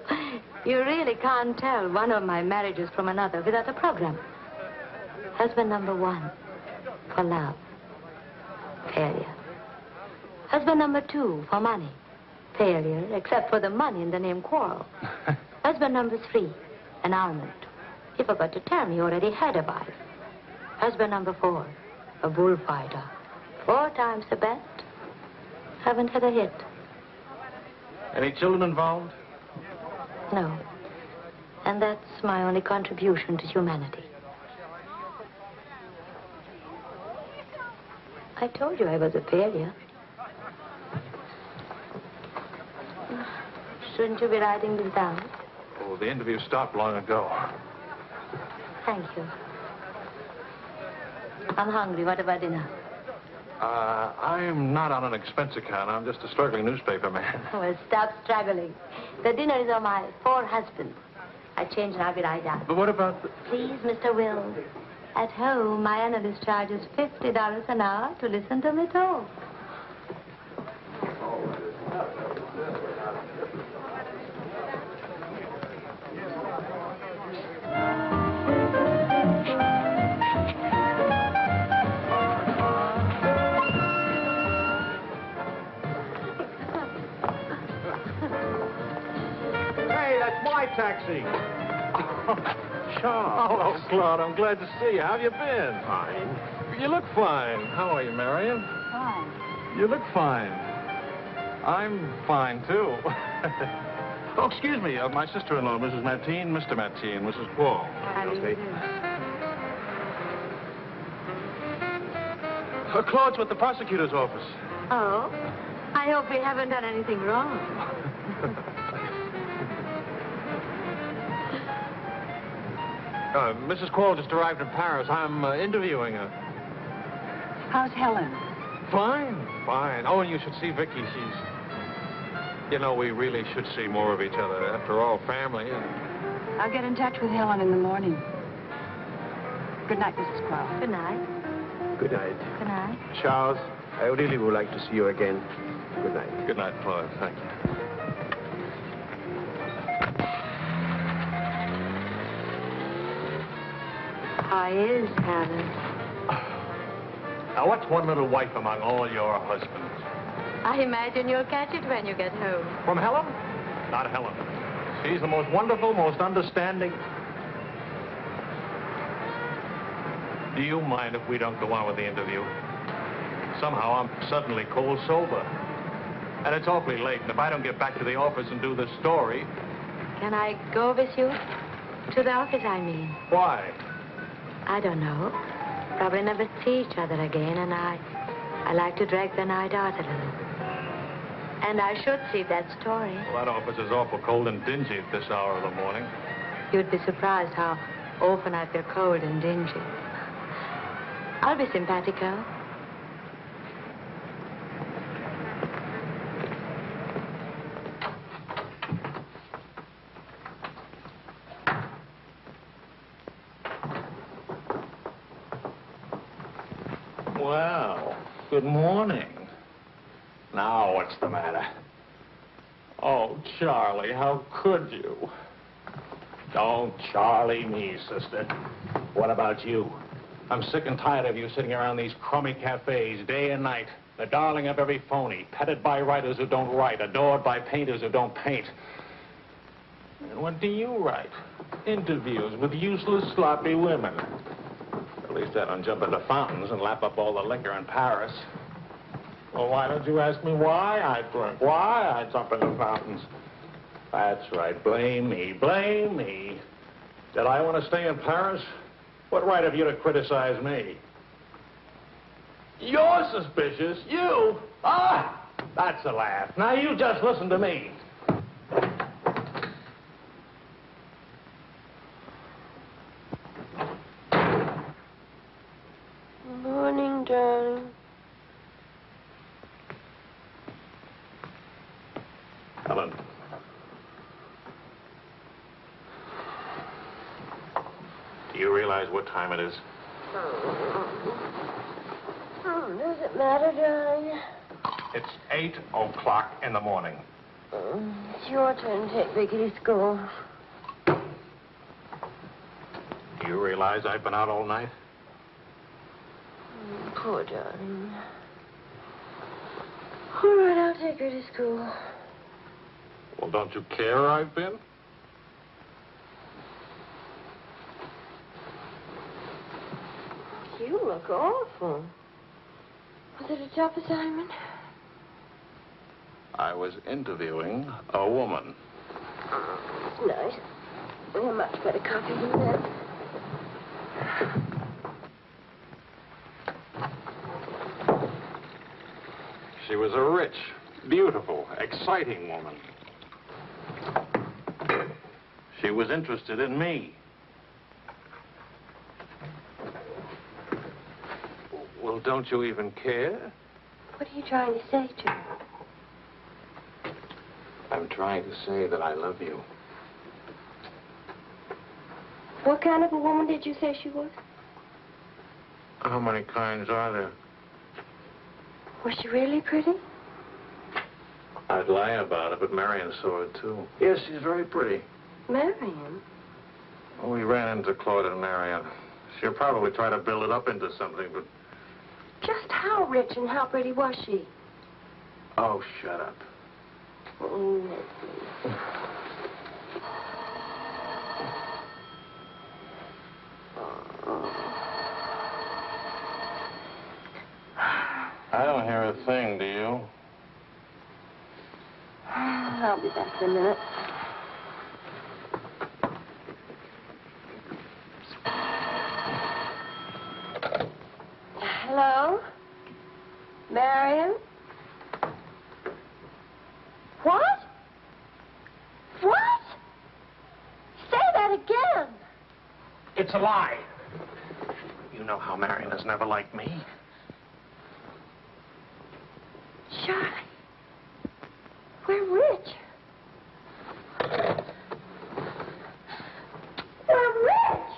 really can't tell one of my marriages from another without a program. Husband number 1, for love. Failure. Husband number 2, for money. Failure, except for the money in the name Quarrel. Husband number 3, annulment. He forgot to tell me he already had a wife. Husband number 4, a bullfighter. 4 times the bet. Haven't had a hit. Any children involved? No. And that's my only contribution to humanity. I told you I was a failure. Shouldn't you be writing this down? Oh, the interview stopped long ago. Thank you. I'm hungry. What about dinner? I'm not on an expense account. I'm just a struggling newspaper man. Well, stop struggling. The dinner is on my 4 husbands. I change and I'll be right down. But what about the... Please, Mr. Wills. At home, my analyst charges $50 an hour to listen to me talk. My taxi. Charles. Hello, Claude. I'm glad to see you. How have you been? Fine. You look fine. How are you, Marion? Fine. You look fine. I'm fine, too. Oh, excuse me. My sister-in-law, Mrs. Matine, Mr. Matine, Mrs. Quall. Claude's with the prosecutor's office. Oh? I hope we haven't done anything wrong. Mrs. Quall just arrived in Paris. I'm interviewing her. How's Helen? Fine. Oh, and you should see Vicky. She's... You know, we really should see more of each other. After all, family and... I'll get in touch with Helen in the morning. Good night, Mrs. Crowe. Good night. Good night. Good night. Charles, I really would like to see you again. Good night. Good night, Claude. Thank you. How is Helen? Now, what's one little wife among all your husbands? I imagine you'll catch it when you get home. From Helen? Not Helen. She's the most wonderful, most understanding. Do you mind if we don't go on with the interview? Somehow I'm suddenly cold sober. And it's awfully late, and if I don't get back to the office and do the story... Can I go with you? To the office, I mean. Why? I don't know. Probably never see each other again, and I like to drag the night out a little. And I should see that story. Well, that office is awful cold and dingy at this hour of the morning. You'd be surprised how often I feel cold and dingy. I'll be simpatico. Well, good morning. Now, what's the matter? Oh, Charlie, how could you? Don't Charlie me, sister. What about you? I'm sick and tired of you sitting around these crummy cafes day and night, the darling of every phony, petted by writers who don't write, adored by painters who don't paint. And what do you write? Interviews with useless, sloppy women. At least I don't jump into fountains and lap up all the liquor in Paris. Well, why don't you ask me why I drink? Why I jump into fountains? That's right. Blame me. Blame me. Did I want to stay in Paris? What right have you to criticize me? You're suspicious. You? Ah! That's a laugh. Now, you just listen to me. Morning, darling. Helen. Do you realize what time it is? Does it matter, darling? It's 8 o'clock in the morning. It's your turn to take Vicky to school. Do you realize I've been out all night? Poor darling. All right, I'll take her to school. Well, don't you care where I've been? You look awful. Was it a tough assignment? I was interviewing a woman. Nice. A much better copy than that. She was a rich, beautiful, exciting woman. She was interested in me. Well, don't you even care? What are you trying to say to her? I'm trying to say that I love you. What kind of a woman did you say she was? How many kinds are there? Was she really pretty? I'd lie about it, but Marion saw it, too. Yes, she's very pretty. Marion? Well, we ran into Claude and Marion. She'll probably try to build it up into something, but... Just how rich and how pretty was she? Oh, shut up. Oh, Leslie. I don't hear a thing, do you? I'll be back in a minute. Hello? Marion? What? What? Say that again. It's a lie. You know how Marion has never liked me. Charlie, we're rich. We're rich.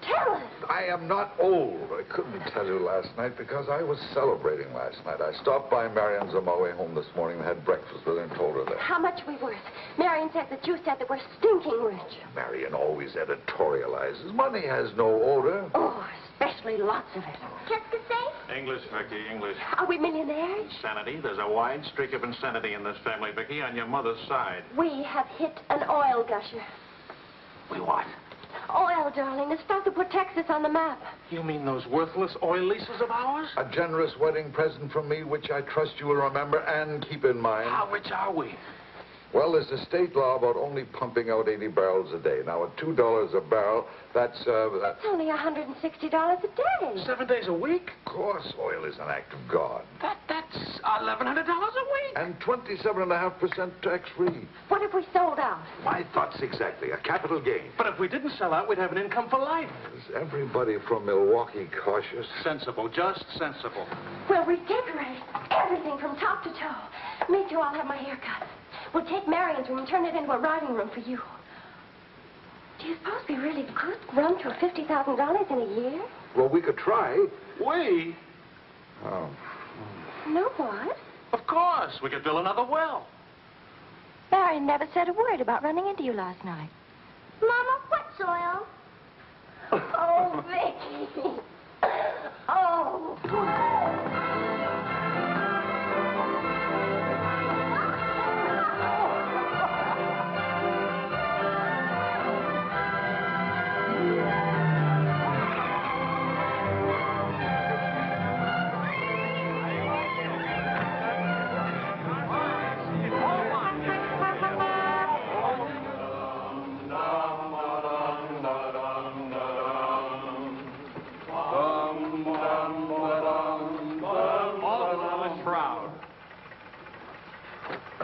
Tell us. I am not old. I couldn't tell you last night because I was celebrating last night. I stopped by Marion's on my way home this morning and had breakfast with her and told her that. How much are we worth? Marion said that you said that we're stinking rich. Marion always editorializes. Money has no odor. Oh, especially lots of it. Qu'est-ce que c'est? English, Vicky, English. Are we millionaires? Insanity. There's a wide streak of insanity in this family, Vicky, on your mother's side. We have hit an oil gusher. We what? Oil, darling, the stuff that put Texas on the map. You mean those worthless oil leases of ours? A generous wedding present from me, which I trust you will remember and keep in mind. How rich are we? Well, there's a state law about only pumping out 80 barrels a day. Now, at $2 a barrel, that's It's only $160 a day. 7 days a week? Of course, oil is an act of God. That's $1,100 a week. And 27.5% tax-free. What if we sold out? My thoughts exactly. A capital gain. But if we didn't sell out, we'd have an income for life. Is everybody from Milwaukee cautious? Sensible, just sensible. We'll redecorate everything from top to toe. Me too, I'll have my hair cut. We'll take Marion's room and turn it into a writing room for you. Do you suppose we really could run through $50,000 in a year? Well, we could try. We? Oh. No, what? Of course. We could build another well. Marion never said a word about running into you last night. Mama, what's oil? Oh, Vicky. Oh.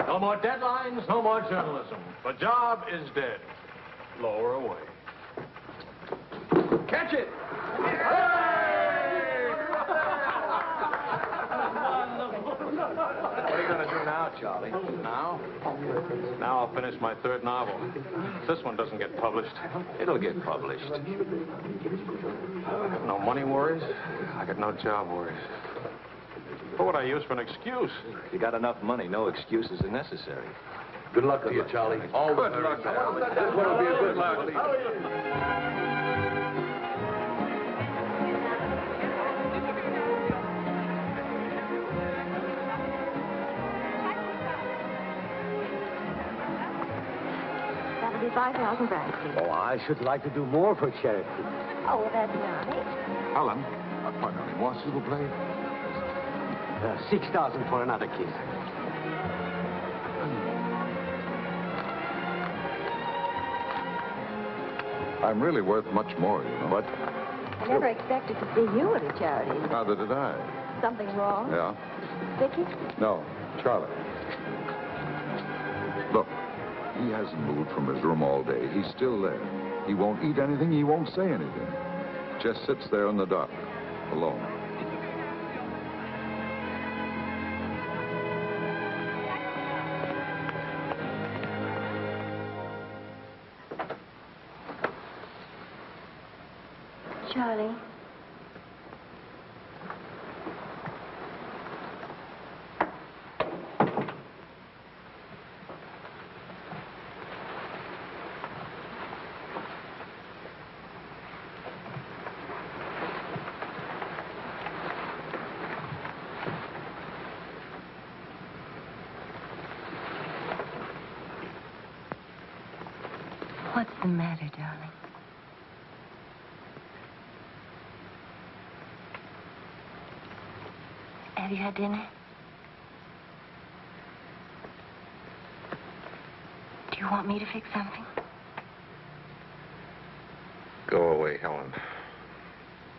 No more deadlines, no more journalism. The job is dead. Lower away. Catch it! What are you going to do now, Charlie? Now? Now I'll finish my third novel. If this one doesn't get published, it'll get published. I got no money worries. I got no job worries. What would I use for an excuse? If you got enough money, no excuses are necessary. Good luck to you, Charlie. All Good luck. This one will be a good luck. That'll be 5,000 francs. Oh, I should like to do more for charity. Oh, well, that's nice. Helen, pardonnez-moi, s'il vous plaît. 6,000 for another kiss. I'm really worth much more, you know. What? I never expected to see you at a charity. Neither did I. Something wrong? Yeah? Vicky? No, Charlie. Look, he hasn't moved from his room all day. He's still there. He won't eat anything. He won't say anything. Just sits there in the dark, alone. Charlie. What's the matter, darling? Have you had dinner? Do you want me to fix something? Go away, Helen.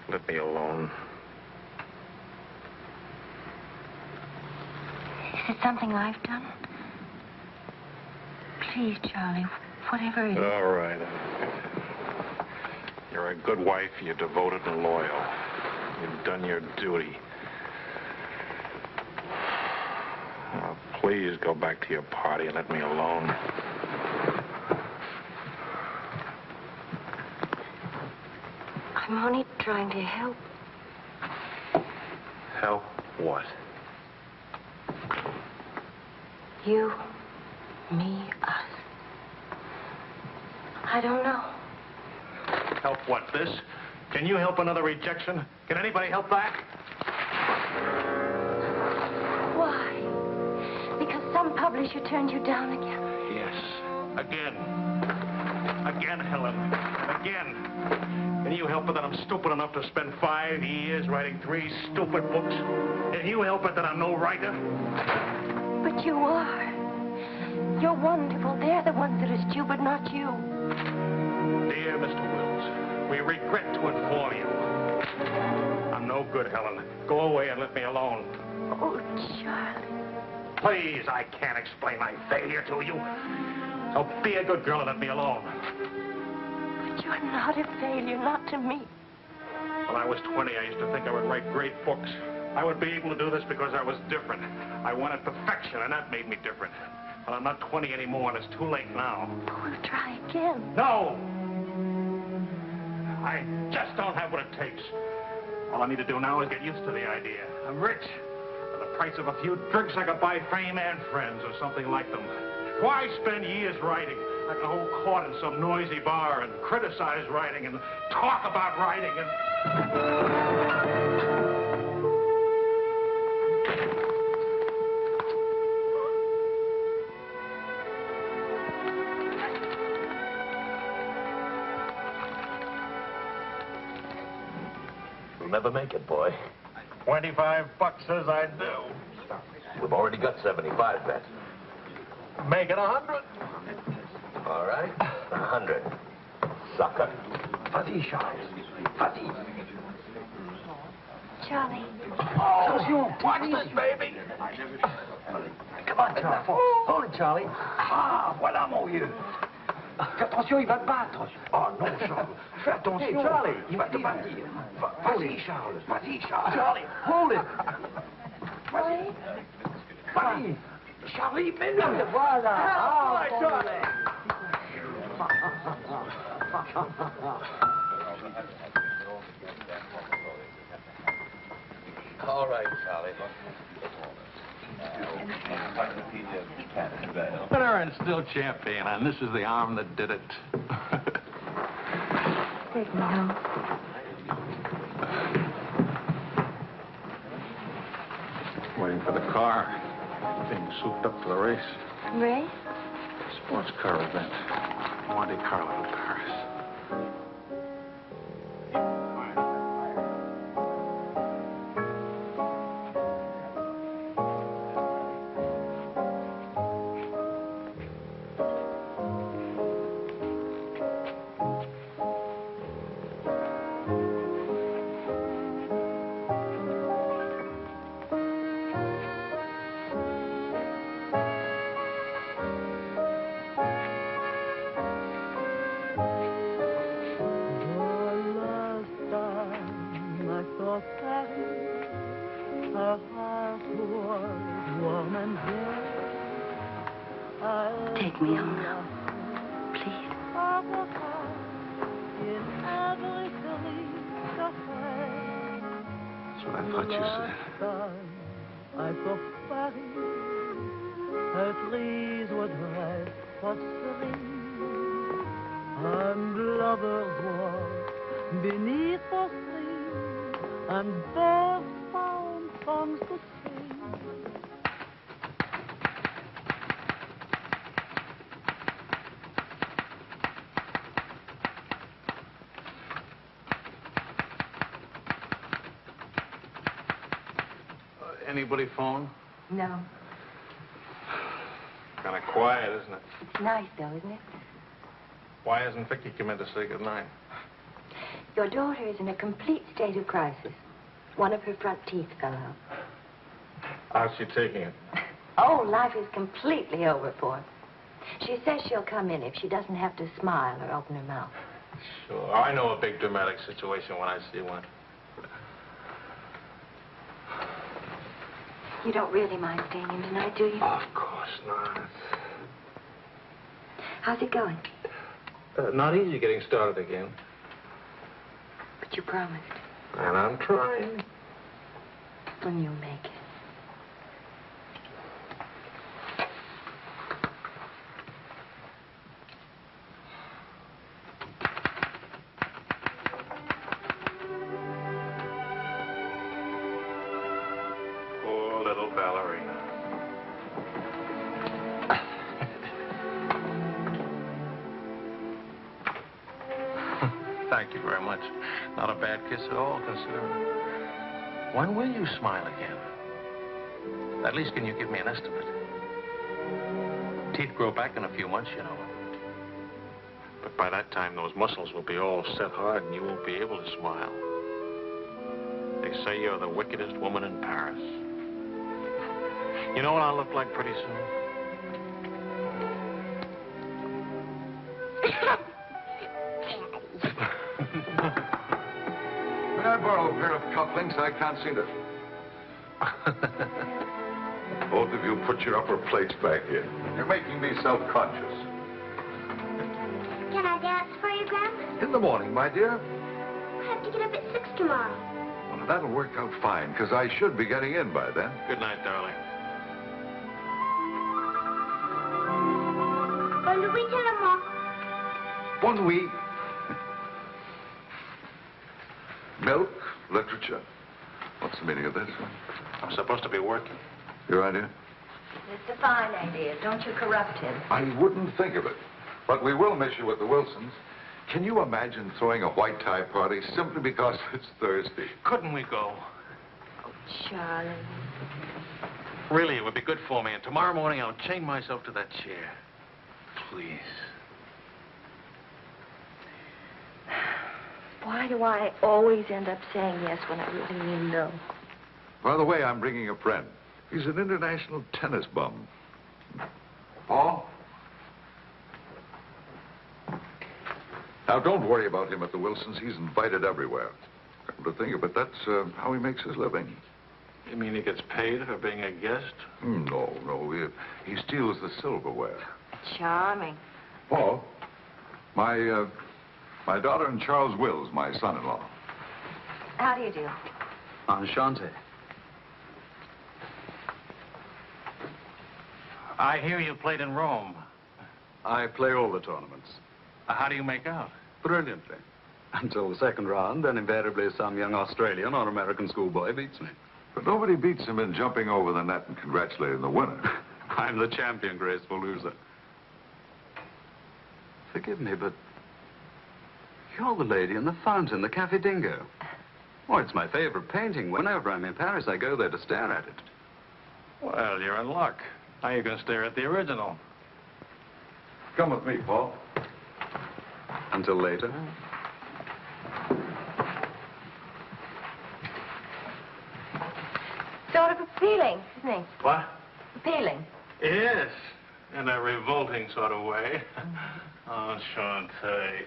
Let me alone. Is it something I've done? Please, Charlie, whatever it is. All right. You're a good wife. You're devoted and loyal. You've done your duty. Now, please go back to your party and let me alone. I'm only trying to help. Help what? You, me, us. I don't know. Help what, this? Can you help another rejection? Can anybody help that? Why? Because some publisher turned you down again? Yes. Again. Again, Helen. Again. Can you help it that I'm stupid enough to spend 5 years writing 3 stupid books? Can you help it that I'm no writer? But you are. You're wonderful. They're the ones that are stupid, not you. Dear Mr. Wills, we regret to inform you. I'm no good, Helen. Go away and let me alone. Oh, Charlie. Please, I can't explain my failure to you. So be a good girl and let me alone. But you're not a failure, not to me. When I was 20, I used to think I would write great books. I would be able to do this because I was different. I wanted perfection, and that made me different. But I'm not 20 anymore, and it's too late now. We'll try again. No! I just don't have what it takes. All I need to do now is get used to the idea. I'm rich. For the price of a few drinks, I could buy fame and friends or something like them. Why spend years writing? I can hold court in some noisy bar and criticize writing and talk about writing and... You'll never make it, boy. $25 says I do. We've already got 75 bet. Make it 100. All right, 100. Sucker. Vas-y, Charles. Vas-y. Charlie. Attention, watch this, baby. Come on, Charlie. Hold it, Charlie. Ah, voilà, mon vieux. Fais attention, il va te battre. Oh, non, Charles. Fais attention. Hey, Charlie, il va te battre. Vas-y, Charles. Vas-y, Charles. Charlie, hold it. Vas-y. Vas-y. Charlie, mets-le. Voilà. Ah, Charlie. All right, Charlie. Winner and still champion, and this is the arm that did it. Take me home. Waiting for the car. Being souped up for the race. Race? Sports car event. Monte Carlo, Paris. Take me home now, please. That's what I thought you said. I saw Paris, het rees wat rijdt, wat sereen. And lovers walk beneath the sea, and birds found songs to sing. Anybody phone? No. Kind of quiet, isn't it? Nice, though, isn't it? Why hasn't Vicky come in to say goodnight? Your daughter is in a complete state of crisis. One of her front teeth fell out. How's she taking it? Oh, life is completely over for her. She says she'll come in if she doesn't have to smile or open her mouth. Sure. I know a big dramatic situation when I see one. You don't really mind staying in tonight, do you? Of course not. How's it going? Not easy getting started again. But But you promised. And I'm trying. When you make it. Poor little ballerina. Thank you very much. Not a bad kiss at all, considering. When will you smile again? At least can you give me an estimate? Teeth grow back in a few months, you know. But by that time, those muscles will be all set hard and you won't be able to smile. They say you're the wickedest woman in Paris. You know what I'll look like pretty soon? May I borrow a pair of cufflinks? I can't seem to... Both of you put your upper plates back in. You're making me self-conscious. Can I dance for you, Grandpa? In the morning, my dear. I have to get up at 6 tomorrow. Well, that'll work out fine, because I should be getting in by then. Good night, darling. Bonne nuit, maman. Bonne nuit. Milk, literature. What's the meaning of this? I'm supposed to be working. Your idea? It's a fine idea. Don't you corrupt him. I wouldn't think of it. But we will miss you with the Wilsons. Can you imagine throwing a white tie party simply because it's Thursday? Couldn't we go? Oh, Charlie. Really, it would be good for me. And tomorrow morning, I'll chain myself to that chair. Please. Why do I always end up saying yes when I really mean no? By the way, I'm bringing a friend. He's an international tennis bum. Paul? Now, don't worry about him at the Wilsons. He's invited everywhere. Come to think of it, that's how he makes his living. You mean he gets paid for being a guest? No. He steals the silverware. Charming. Paul, my daughter and Charles Wills, my son-in-law. How do you do? Enchanté. I hear you played in Rome. I play all the tournaments. How do you make out? Brilliantly. Until the second round, then invariably some young Australian or American schoolboy beats me. But nobody beats him in jumping over the net and congratulating the winner. I'm the champion, graceful loser. Forgive me, but you're the lady in the fountain, the Café Dhingo. Oh, it's my favorite painting. Whenever I'm in Paris, I go there to stare at it. Well, you're in luck. Now you can stare at the original. Come with me, Paul. Until later. Sort of appealing, isn't he? What? Appealing. Yes, in a revolting sort of way. Enchanté.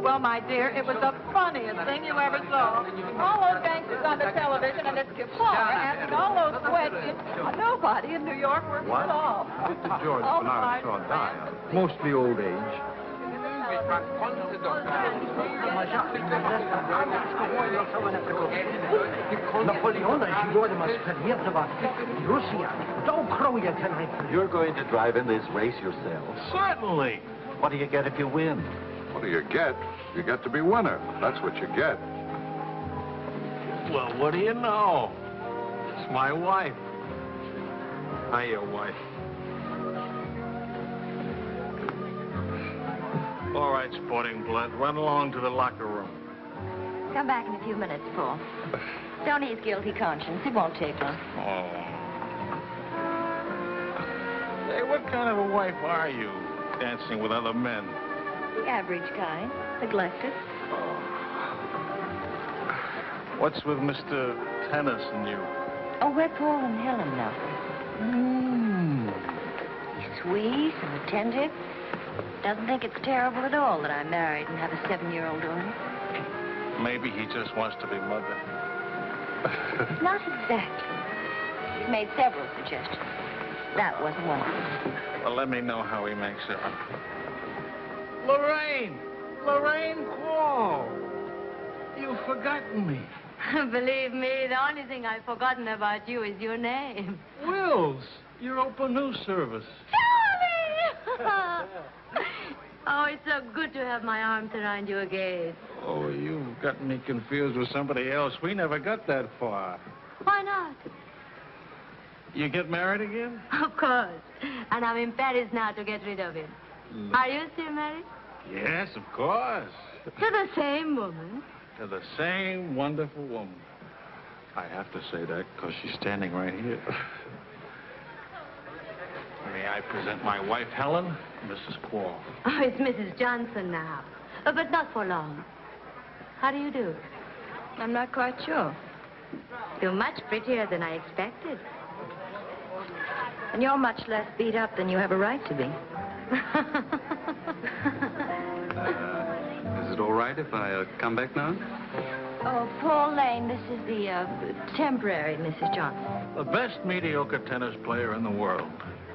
Well, my dear, it was the funniest thing you ever saw. All those gangsters on the television and this Gabor asking all those questions. Nobody in New York works at all. Mr. George All the Bernard time. saw die. Mostly old age. You're going to drive in this race yourself? Certainly. What do you get if you win? What do you get? You get to be winner. That's what you get. Well, what do you know? It's my wife. Hiya, wife. All right, sporting blood, run along to the locker room. Come back in a few minutes, Paul. Don't ease guilty conscience. It won't take long. Oh. Hey, what kind of a wife are you, dancing with other men? The average kind. Neglected. What's with Mr. Tennis and you? Oh, we're Paul and Helen now. He's sweet and attentive. Doesn't think it's terrible at all that I'm married and have a 7-year-old daughter. Maybe he just wants to be mother. Not exactly. He's made several suggestions. That wasn't one of them. Well, let me know how he makes it. Lorraine! Lorraine Paul! You've forgotten me. Believe me, the only thing I've forgotten about you is your name. Wills, your open news service. Charlie! Oh, it's so good to have my arms around you again. Oh, you've gotten me confused with somebody else. We never got that far. Why not? You get married again? Of course. And I'm in Paris now to get rid of him. Are you still married? Yes, of course. To the same woman. To the same wonderful woman. I have to say that because she's standing right here. May I present my wife, Helen, Mrs. Quall. Oh, it's Mrs. Johnson now. But not for long. How do you do? I'm not quite sure. You're much prettier than I expected. And you're much less beat up than you have a right to be. Is it all right if I come back now? Oh, Paul Lane, this is the temporary Mrs. Johnson. The best mediocre tennis player in the world.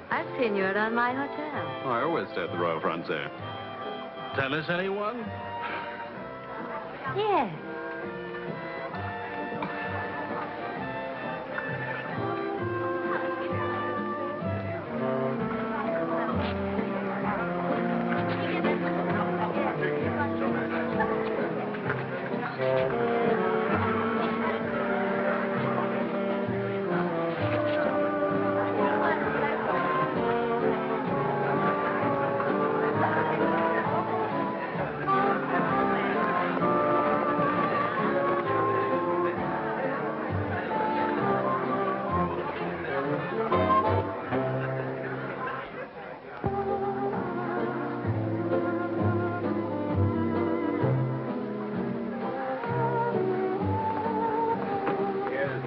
I've seen you around my hotel. Oh, I always stay at the Royal Frontier. Tennis, anyone? Yes.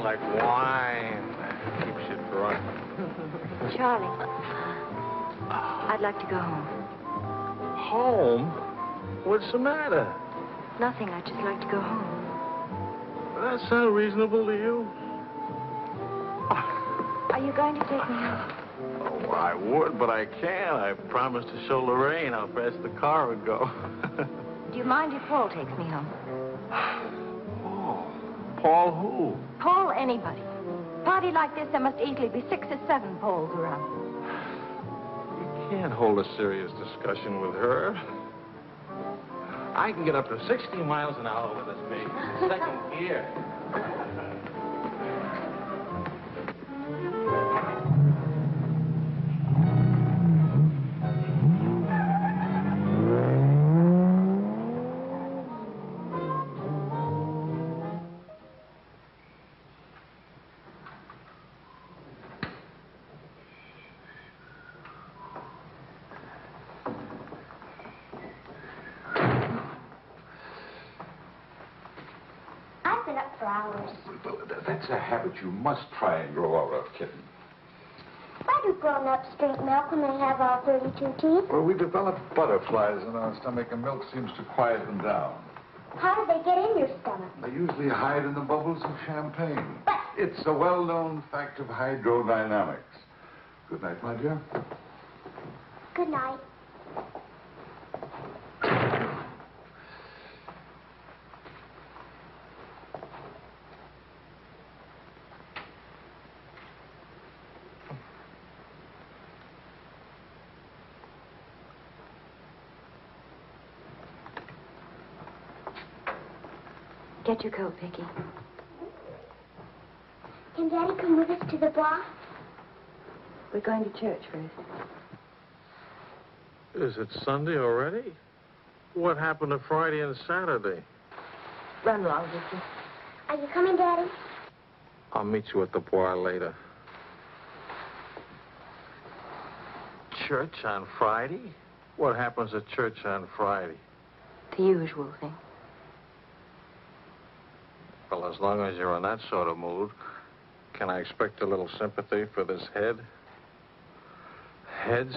Like wine. Keeps you drunk. Charlie, I'd like to go home. Home? What's the matter? Nothing. I'd just like to go home. Does that sound reasonable to you? Are you going to take me home? Oh, I would, but I can't. I promised to show Lorraine how fast the car would go. Do you mind if Paul takes me home? Paul who? Paul anybody. Party like this, there must easily be 6 or 7 Pauls around. You can't hold a serious discussion with her. I can get up to 60 miles an hour with this baby. Second gear. I've been up for hours. That's a habit you must try and grow out of, kitten. Why do grown-ups drink milk when they have all 32 teeth? Well, we develop butterflies in our stomach, and milk seems to quiet them down. How do they get in your stomach? They usually hide in the bubbles of champagne. It's a well-known fact of hydrodynamics. Good night, my dear. Good night. Get your coat, Vicky. Can Daddy come with us to the bar? We're going to church first. Is it Sunday already? What happened to Friday and Saturday? Run along, Vicky. Are you coming, Daddy? I'll meet you at the bar later. Church on Friday? What happens at church on Friday? The usual thing. Well, as long as you're in that sort of mood, can I expect a little sympathy for this head? Heads?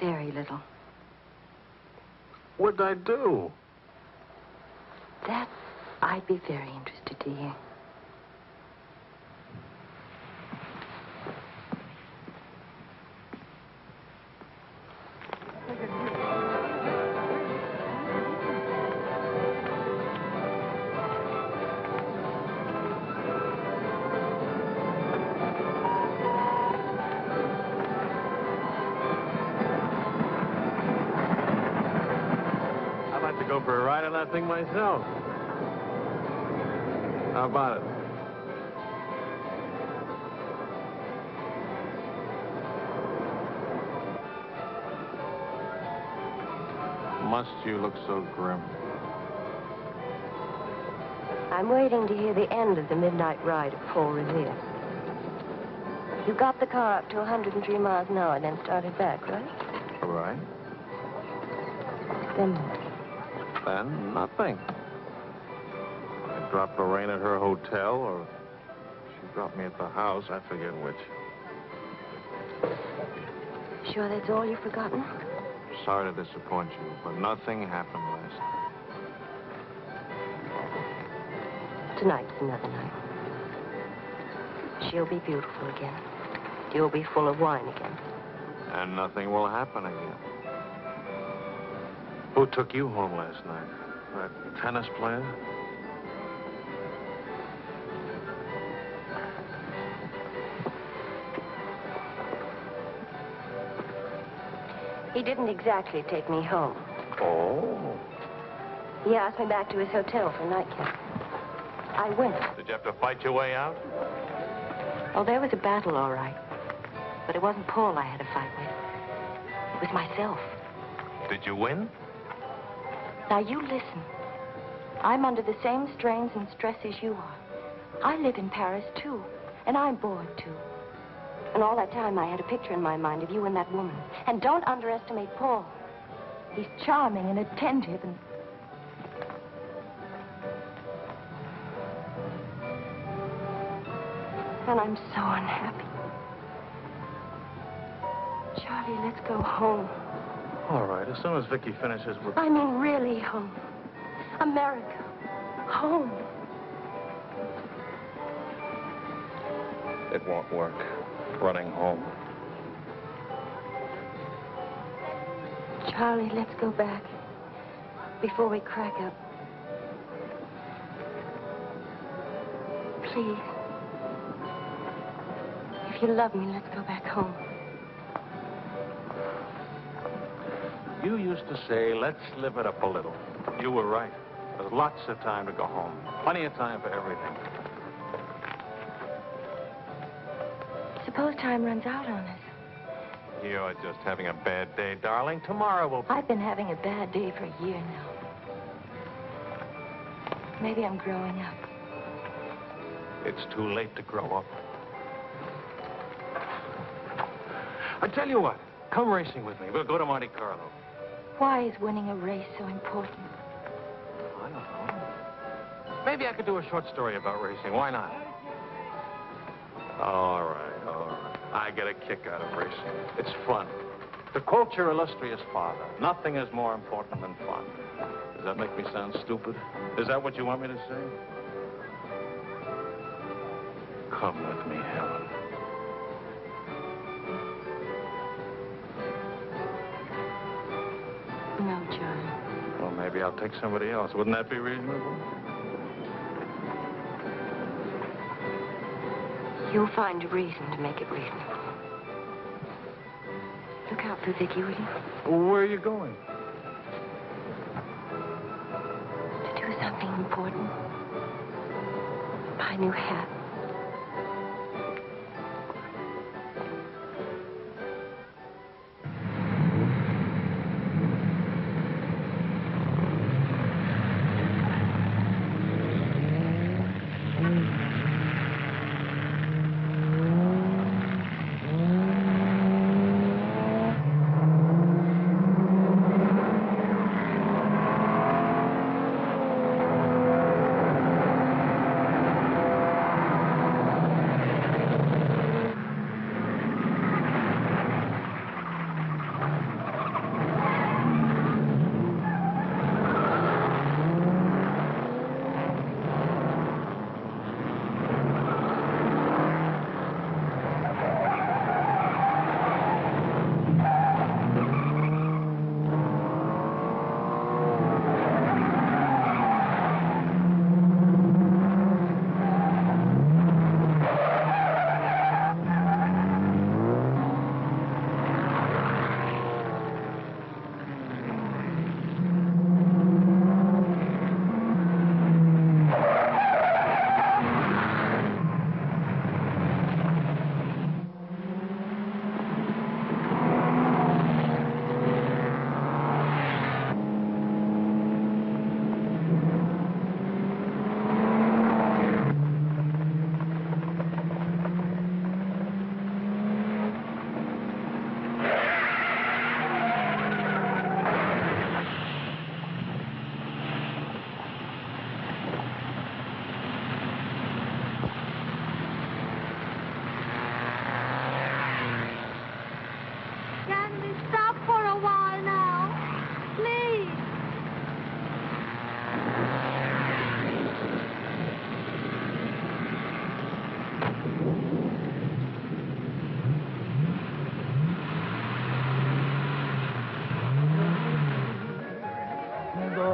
Very little. What'd I do? That I'd be very interested to hear. I'd like to go for a ride on that thing myself. How about it? Must you look so grim? I'm waiting to hear the end of the midnight ride of Paul Revere. You got the car up to 103 miles an hour, then started back, right? Right. Then what? Then nothing. I dropped Lorraine at her hotel, or she dropped me at the house. I forget which. Sure that's all you've forgotten? Sorry to disappoint you, but nothing happened last night. Tonight's another night. She'll be beautiful again. You'll be full of wine again. And nothing will happen again. Who took you home last night? That tennis player? He didn't exactly take me home. Oh. He asked me back to his hotel for a nightcap. I went. Did you have to fight your way out? Oh, there was a battle, all right. But it wasn't Paul I had to fight with. It was myself. Did you win? Now, you listen. I'm under the same strains and stress as you are. I live in Paris, too. And I'm bored, too. And all that time, I had a picture in my mind of you and that woman. And don't underestimate Paul. He's charming and attentive and... And I'm so unhappy. Charlie, let's go home. All right, as soon as Vicky finishes with... I mean, really home. America. Home. It won't work. Running home. Charlie, let's go back. Before we crack up. Please. If you love me, let's go back home. You used to say, let's live it up a little. You were right. There's lots of time to go home. Plenty of time for everything. Suppose time runs out on us. You're just having a bad day, darling. Tomorrow will be... I've been having a bad day for a year now. Maybe I'm growing up. It's too late to grow up. I tell you what, come racing with me. We'll go to Monte Carlo. Why is winning a race so important? I don't know. Maybe I could do a short story about racing. Why not? All right, all right. I get a kick out of racing. It's fun. To quote your illustrious father, nothing is more important than fun. Does that make me sound stupid? Is that what you want me to say? Come with me, Helen. No, Charlie. Well, maybe I'll take somebody else. Wouldn't that be reasonable? You'll find a reason to make it reasonable. Look out for Vicky, will you? Where are you going? To do something important. Buy a new hat.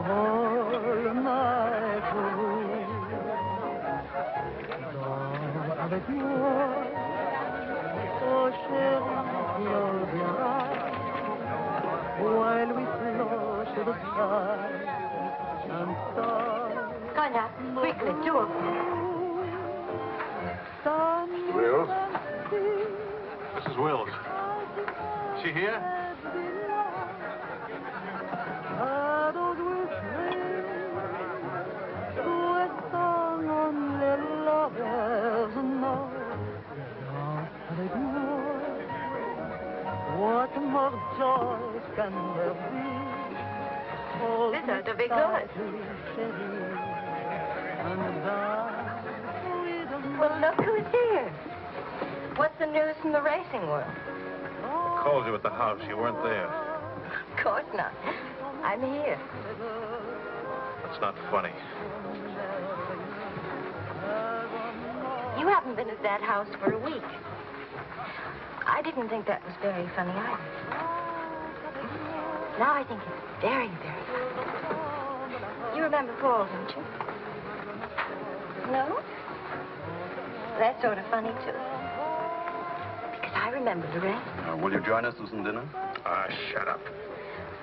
all night through. Danse avec moi, oh chérie, close your eyes, while we float to the sky and start. Cognac, quickly, 2 of them. Wills? Mrs. Wills. Is she here? What more joy can there be? This ought to be good. Well, look who's here. What's the news from the racing world? Called you at the house. You weren't there. Of course not. I'm here. That's not funny. You haven't been at that house for a week. I didn't think that was very funny either. Now I think it's very, very funny. You remember Paul, don't you? No? That's sort of funny, too. Because I remember the race. Will you join us for some dinner? Shut up.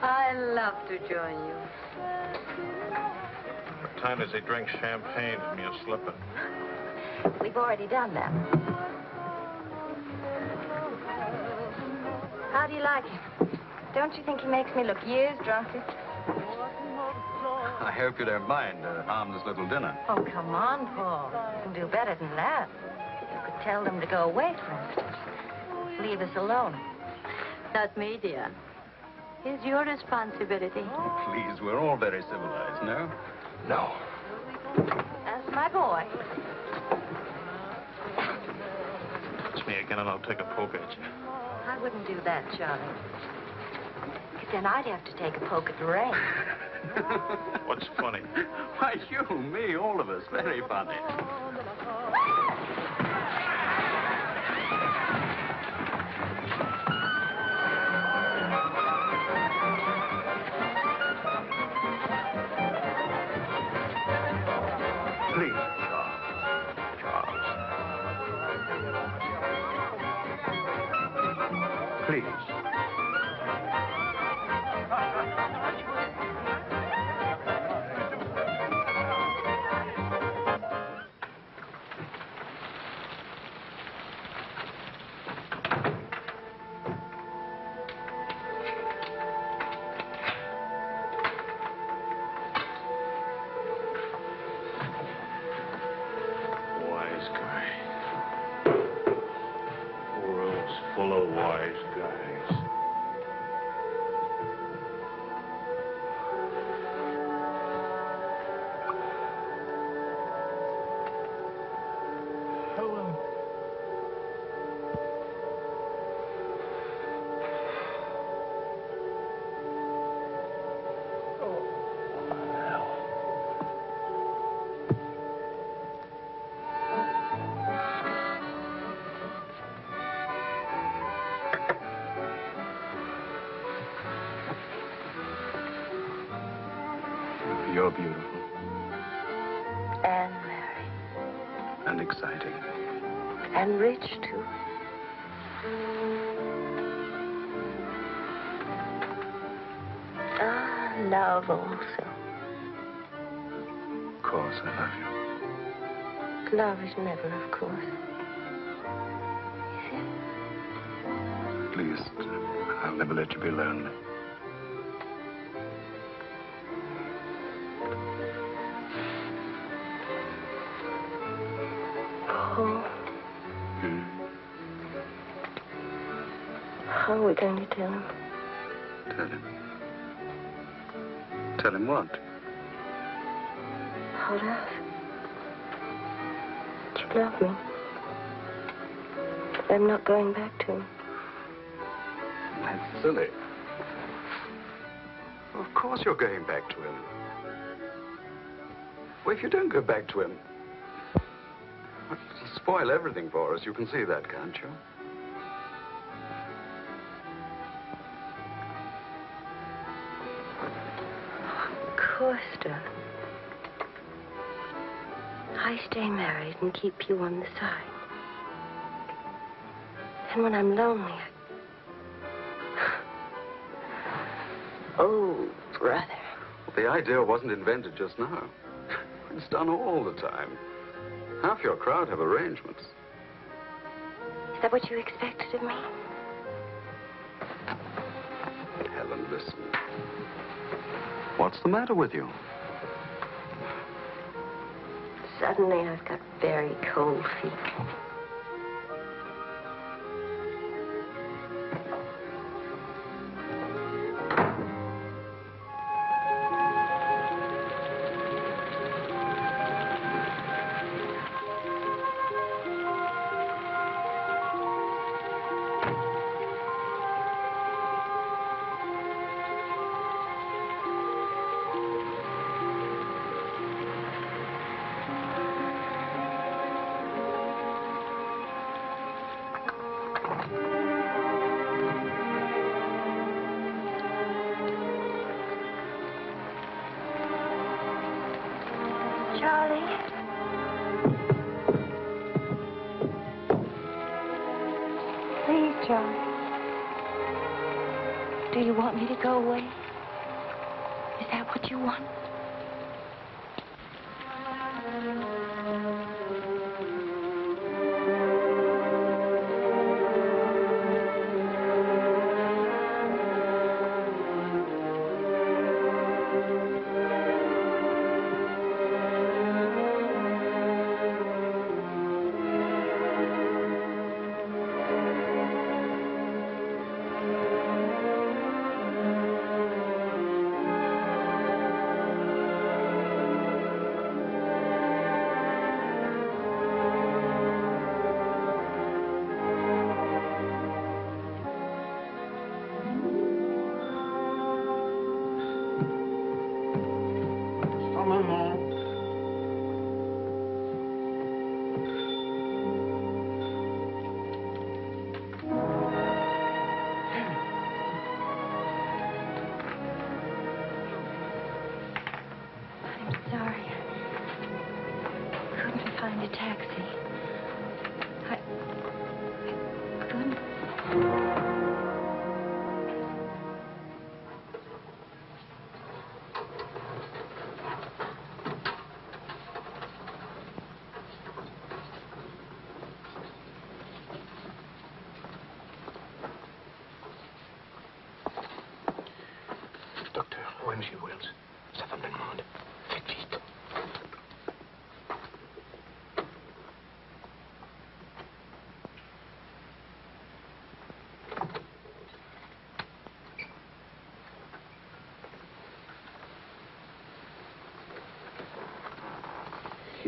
I love to join you. What time does he drink champagne from your slipper? We've already done that. How do you like him? Don't you think he makes me look years drunker? I hope you don't mind a harmless little dinner. Oh, come on, Paul. You can do better than that. You could tell them to go away, for instance. Leave us alone. Not me, dear. It's your responsibility. Please, we're all very civilized, no? No. That's my boy. Touch me again and I'll take a poke at you. I wouldn't do that, Charlie. Because then I'd have to take a poke at Lorraine. What's funny? Why, you, me, all of us. Very funny. Please. Please. Wise guy. World's full of wise guys. Helen. You're beautiful. And merry. And exciting. And rich, too. Ah, love also. Of course, I love you. Love is never, of course. At least, I'll never let you be lonely. Paul. How are we going to tell him? Tell him. Tell him what? Hold us. That you love me. That I'm not going back to him. That's silly. Of course you're going back to him. Well, if you don't go back to him, it'll spoil everything for us. You can see that, can't you? Of course, darling. I stay married and keep you on the side. And when I'm lonely, Oh, brother. Well, the idea wasn't invented just now. It's done all the time. Half your crowd have arrangements. Is that what you expected of me? Helen, listen. What's the matter with you? Suddenly, I've got very cold feet. Do you want me to go away? Is that what you want?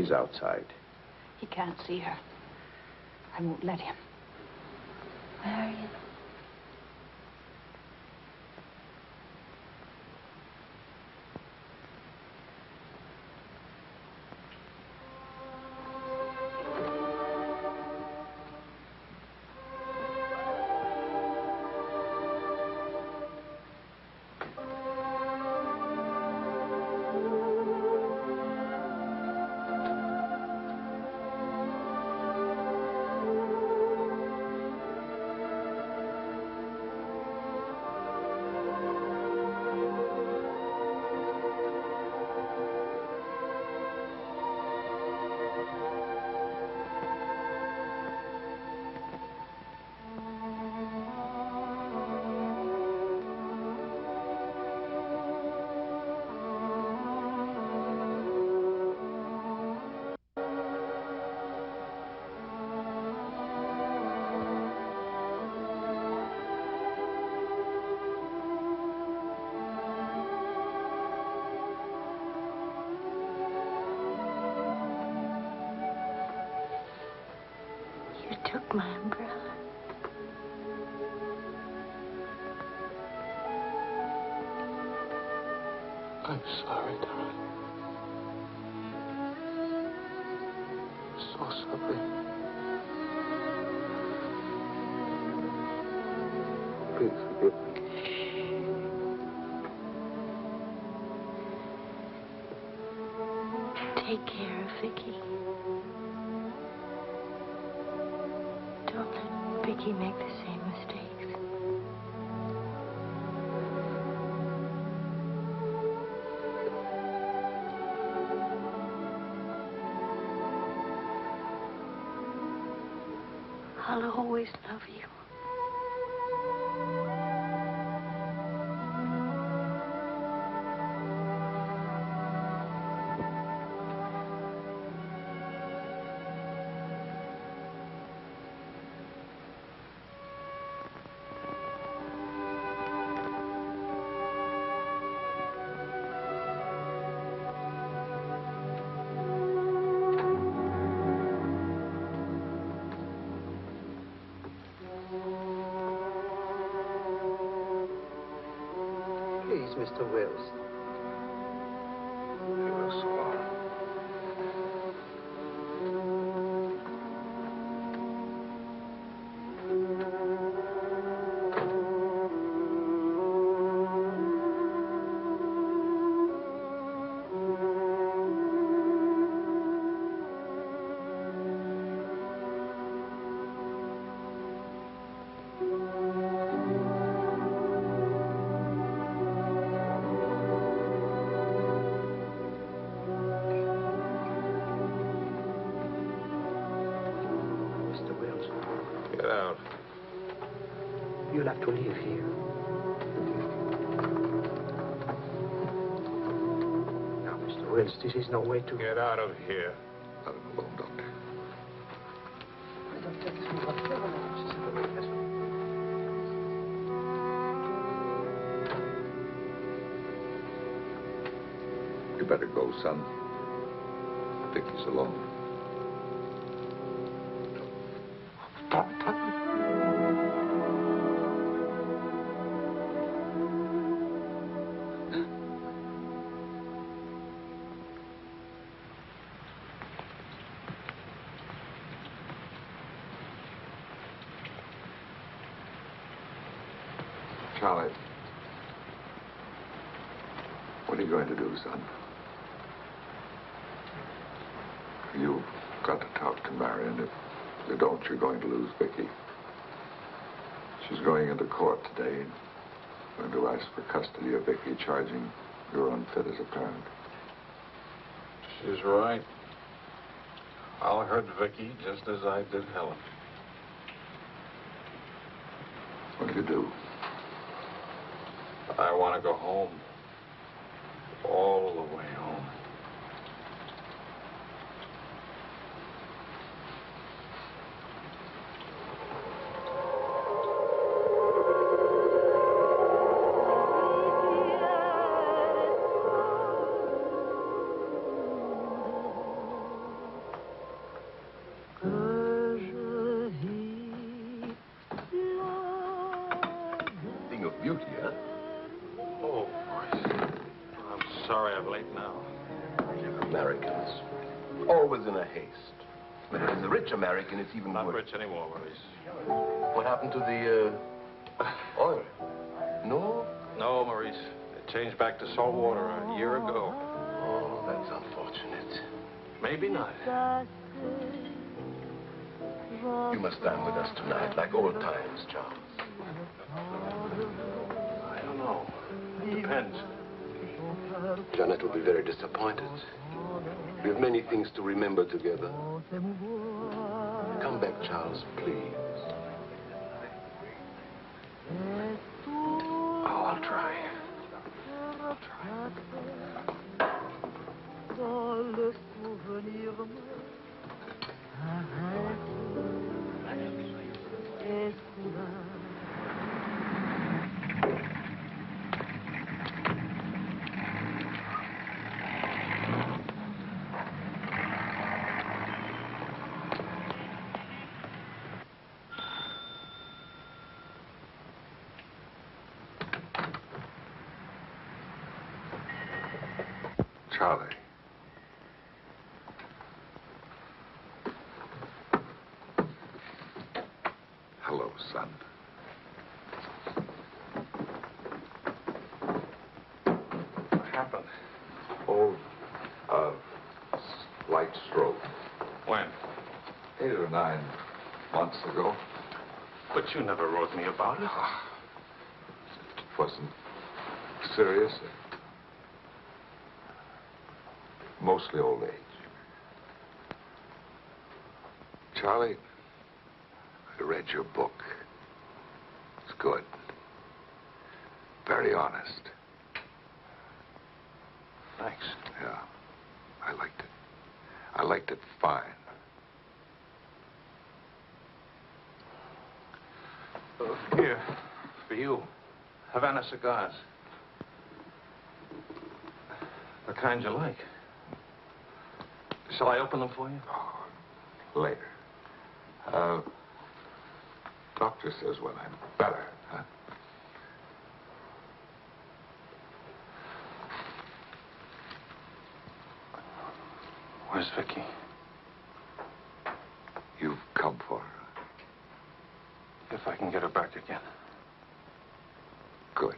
He's outside. He can't see her. I won't let him. Marion. Took my umbrella. I'm sorry, darling. I'm so sorry. Please forgive me. take care of Vicky. Don't let Vicky make the same mistakes. I'll always love you. Please, Mr. Wills. You'll have to leave here. Now, Mr. Wills, this is no way to... Get out of here. Let him alone, Doctor. You better go, son. Vicky's alone. Charlie, what are you going to do, son? You've got to talk to Marion. If you don't, you're going to lose Vicky. She's going into court today, going to ask for custody of Vicky, charging you're unfit as a parent. She's right. I'll hurt Vicky just as I did Helen. What do you do? I want to go home. All the way home. Thing of beauty, huh? Oh, I'm sorry I'm late now. Americans, always in a haste. But as a rich American, it's even Not worse. rich anymore, Maurice. What happened to the oil? No? No, Maurice. It changed back to salt water a year ago. Oh, that's unfortunate. Maybe not. You must dine with us tonight, like old times, Charles. I don't know. Depends. Janet will be very disappointed. We have many things to remember together. Come back, Charles, please. Oh, I'll try. Charlie. Hello, son. What happened? Oh, Light stroke. When? 8 or 9 months ago. But you never wrote me about it. It wasn't serious. Mostly old age. Charlie, I read your book. It's good. Very honest. Thanks. Yeah, I liked it. I liked it fine. Here, for you. Havana cigars. The kind you like. Shall I open them for you? Oh, later. Doctor says when I'm better, huh? Where's Vicky? You've come for her. If I can get her back again. Good.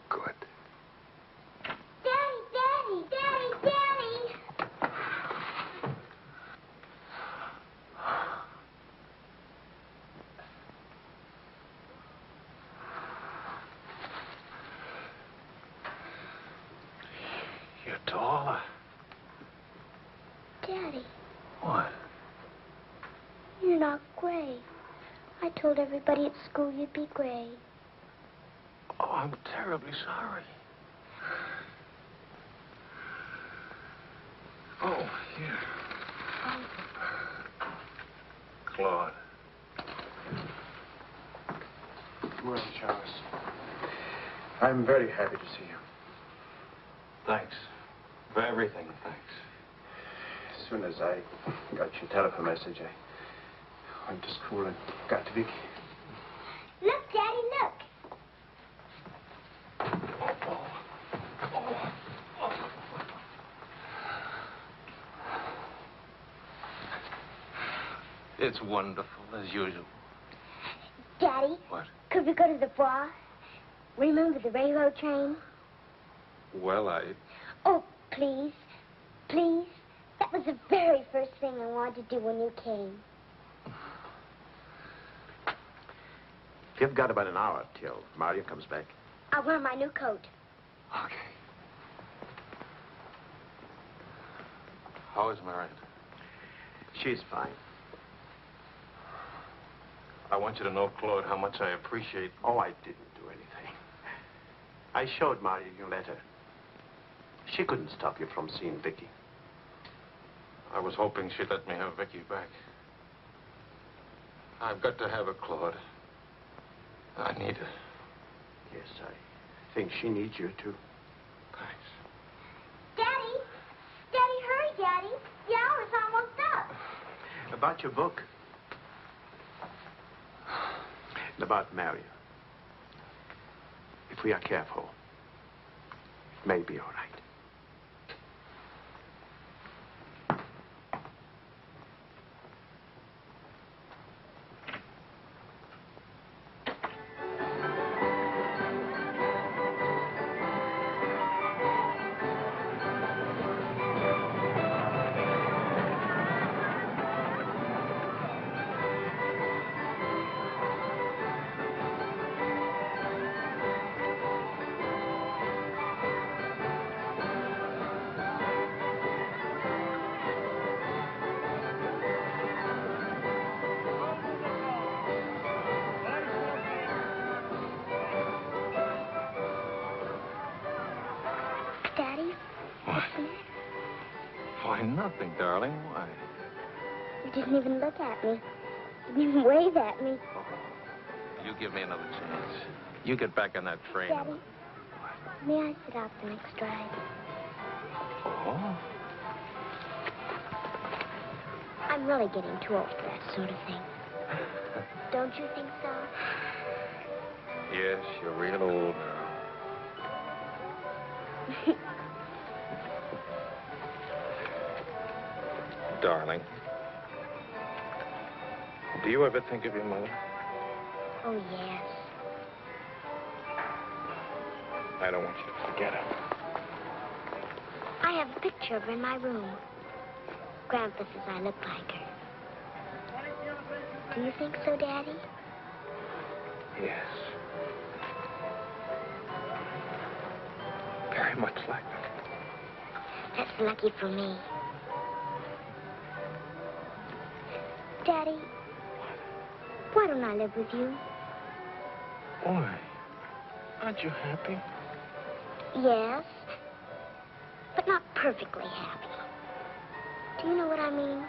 Good. Daddy, Daddy, Daddy, Daddy! You're taller. Daddy, What? you're not gray. I told everybody at school you'd be gray. Oh, I'm terribly sorry. Oh, here. Claude. Well, Charles, I'm very happy to see you. Thanks. For everything, thanks. As soon as I got your telephone message, I went to school and got to Vicky. Look, Daddy, look. It's wonderful, as usual. Daddy? What? Could we go to the bar? Remember the railroad train? Well, Oh, please. Please. That was the very first thing I wanted to do when you came. You've got about an hour till Marion comes back. I'll wear my new coat. Okay. How is Marion? She's fine. I want you to know, Claude, how much I appreciate... Oh, I didn't do anything. I showed Marion your letter. She couldn't stop you from seeing Vicky. I was hoping she'd let me have Vicky back. I've got to have her, Claude. I need her. Yes, I think she needs you, too. Thanks. Daddy? Daddy, hurry, Daddy. The hour's almost up. About your book. And about Marion. If we are careful, it may be all right. Daddy? What? Why, nothing, darling. Why? You didn't even look at me. You didn't even wave at me. You give me another chance. You get back on that train. Daddy, may I sit out the next ride? Oh? I'm really getting too old for that sort of thing. Don't you think so? Yes, you're real old now. Darling, do you ever think of your mother? Oh, yes. I don't want you to forget her. I have a picture of her in my room. Grandpa says I look like her. Do you think so, Daddy? Yes. Very much like her. That's lucky for me. Daddy, why don't I live with you? Why? Aren't you happy? Yes, but not perfectly happy. Do you know what I mean?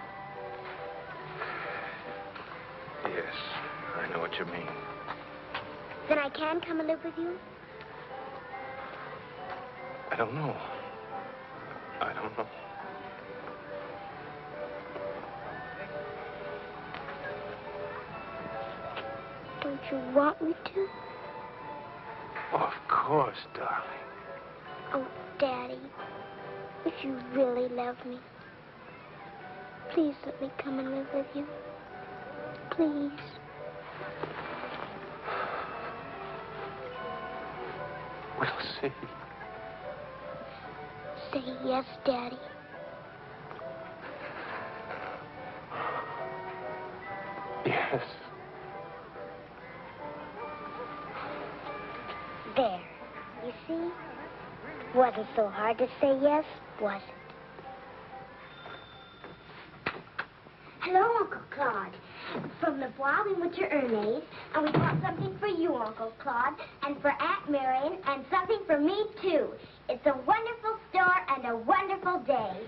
Yes, I know what you mean. Then I can come and live with you? I don't know. I don't know. Don't you want me to? Of course, darling. Oh, Daddy, if you really love me, please let me come and live with you. Please. We'll see. Say yes, Daddy. Yes. There. You see? Wasn't so hard to say yes, was it? Hello, Uncle Claude. From the Bois, we went to Ernest, and we bought something for you, Uncle Claude, and for Aunt Marion, and something for me, too. It's a wonderful store and a wonderful day.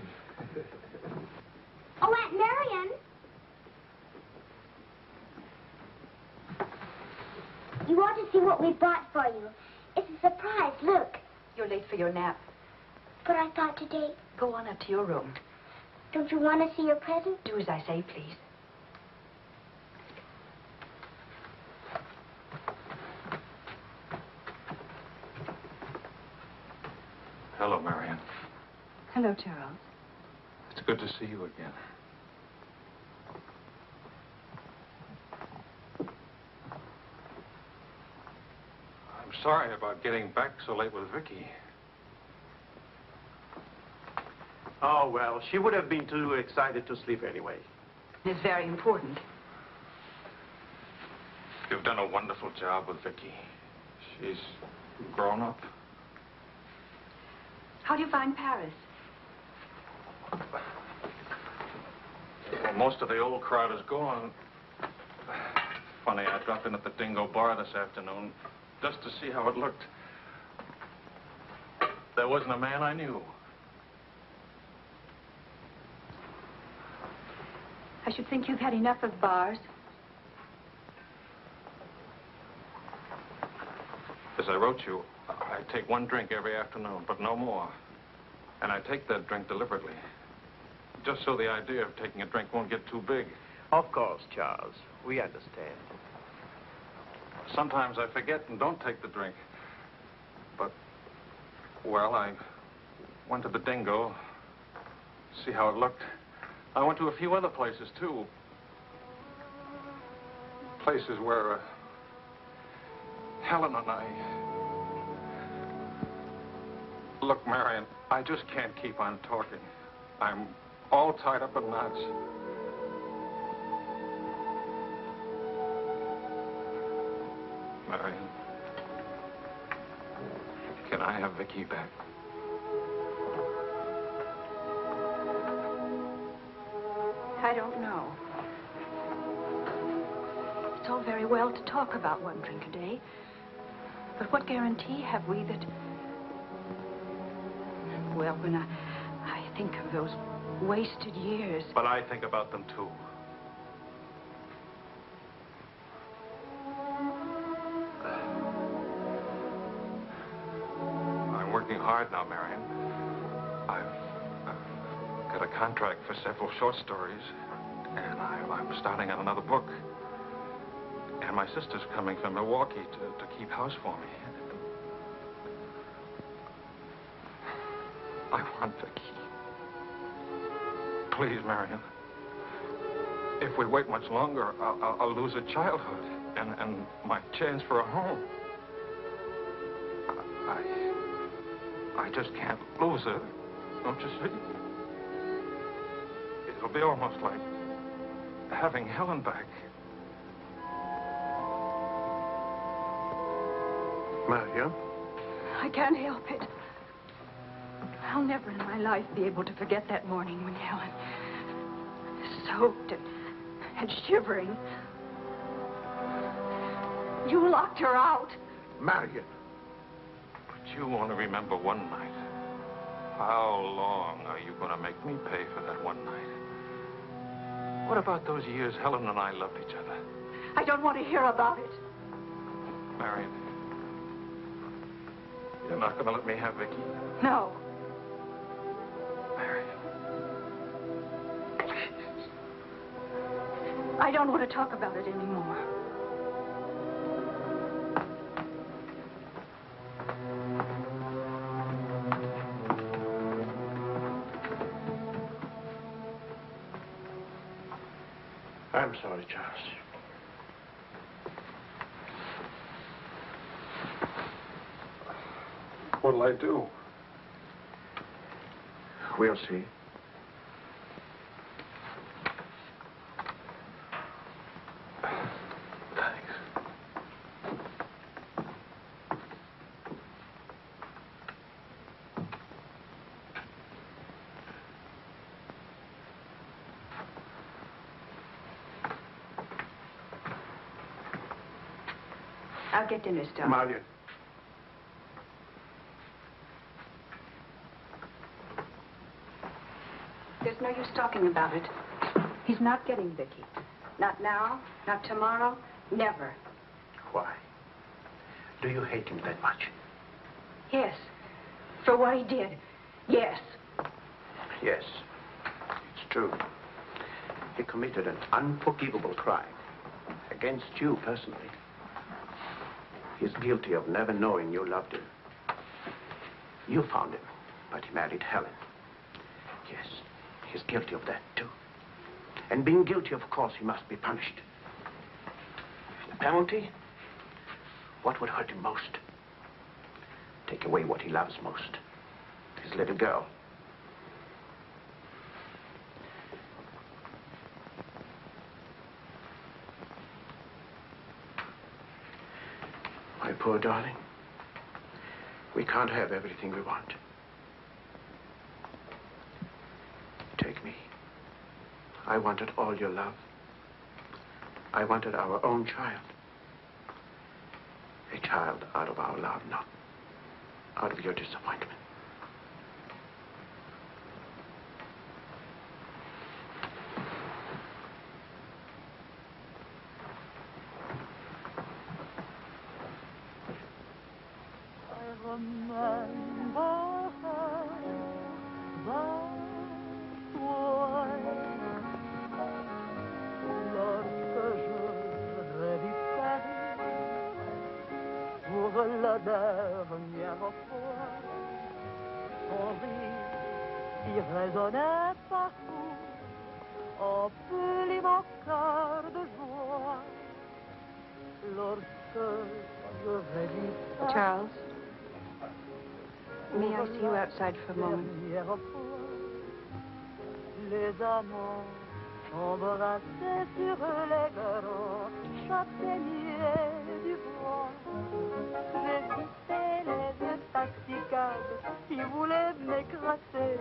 Oh, Aunt Marion! You ought to see what we bought for you. It's a surprise, look. You're late for your nap. But I thought today... Go on up to your room. Don't you want to see your present? Do as I say, please. Hello, Marion. Hello, Charles. It's good to see you again. I'm sorry about getting back so late with Vicky. Oh, well, she would have been too excited to sleep anyway. It's very important. You've done a wonderful job with Vicky. She's grown up. How do you find Paris? Well, most of the old crowd is gone. Funny, I dropped in at the Dhingo bar this afternoon just to see how it looked. There wasn't a man I knew. I should think you've had enough of bars. As I wrote you, I take one drink every afternoon, but no more. And I take that drink deliberately, just so the idea of taking a drink won't get too big. Of course, Charles. We understand. Sometimes I forget and don't take the drink. But, well, I went to the Dhingo, see how it looked. I went to a few other places, too. Places where Helen and I... Look, Marion, I just can't keep on talking. I'm all tied up in knots. Marion, can I have Vicky back? I don't know. It's all very well to talk about one drink a day. But what guarantee have we that... Well, when I think of those wasted years... But I think about them, too. I'm working hard now, Marion. I've got a contract for several short stories, and I'm starting on another book. And my sister's coming from Milwaukee to keep house for me. I want Vicky. Please, Marion. If we wait much longer, I'll lose a childhood and my chance for a home. I just can't lose her. Don't you see? It'll be almost like having Helen back. Marion? I can't help it. I'll never in my life be able to forget that morning when Helen, soaked and shivering, you locked her out. Marion. But you want to remember one night. How long are you going to make me pay for that one night? What about those years Helen and I loved each other? I don't want to hear about it. Marion, you're not going to let me have Vicky? No. Marion. I don't want to talk about it anymore. I'm sorry, Charles. What'll I do? We'll see. I'll get dinner started. Marion. There's no use talking about it. He's not getting Vicky. Not now, not tomorrow, never. Why? Do you hate him that much? Yes. For what he did. Yes. Yes. It's true. He committed an unforgivable crime against you personally. He's guilty of never knowing you loved him. You found him, but he married Helen. Yes, he's guilty of that, too. And being guilty, of course, he must be punished. The penalty? What would hurt him most? Take away what he loves most. His little girl. My poor darling, we can't have everything we want. Take me. I wanted all your love. I wanted our own child. A child out of our love, not out of your disappointment. La dernière fois, son rire qui résonnait partout emplit mon cœur de joie. Lorsque j'aurais vu ça, Charles, may I see you outside for a moment? Les amants embrassés sur les grands châtaigniers du bois. J'ai fixé les yeux taxicables qui voulaient m'écraser.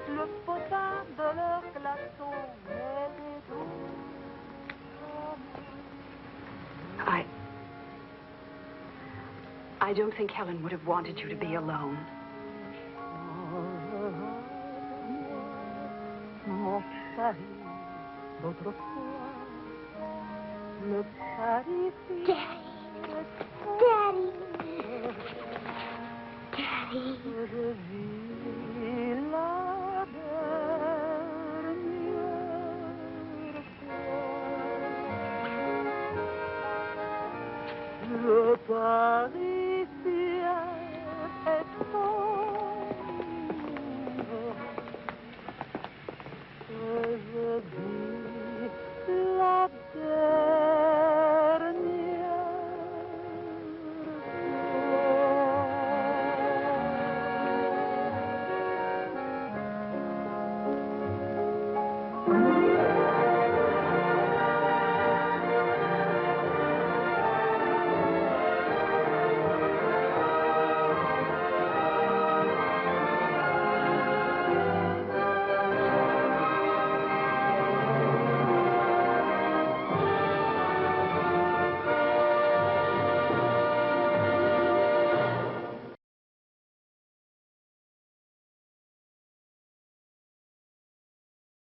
Le potin de leur klaxon m'aidait doux. I don't think Helen would have wanted you to be alone. Mon Paris d'autrefois, le Paris. Daddy. Daddy. Que je vis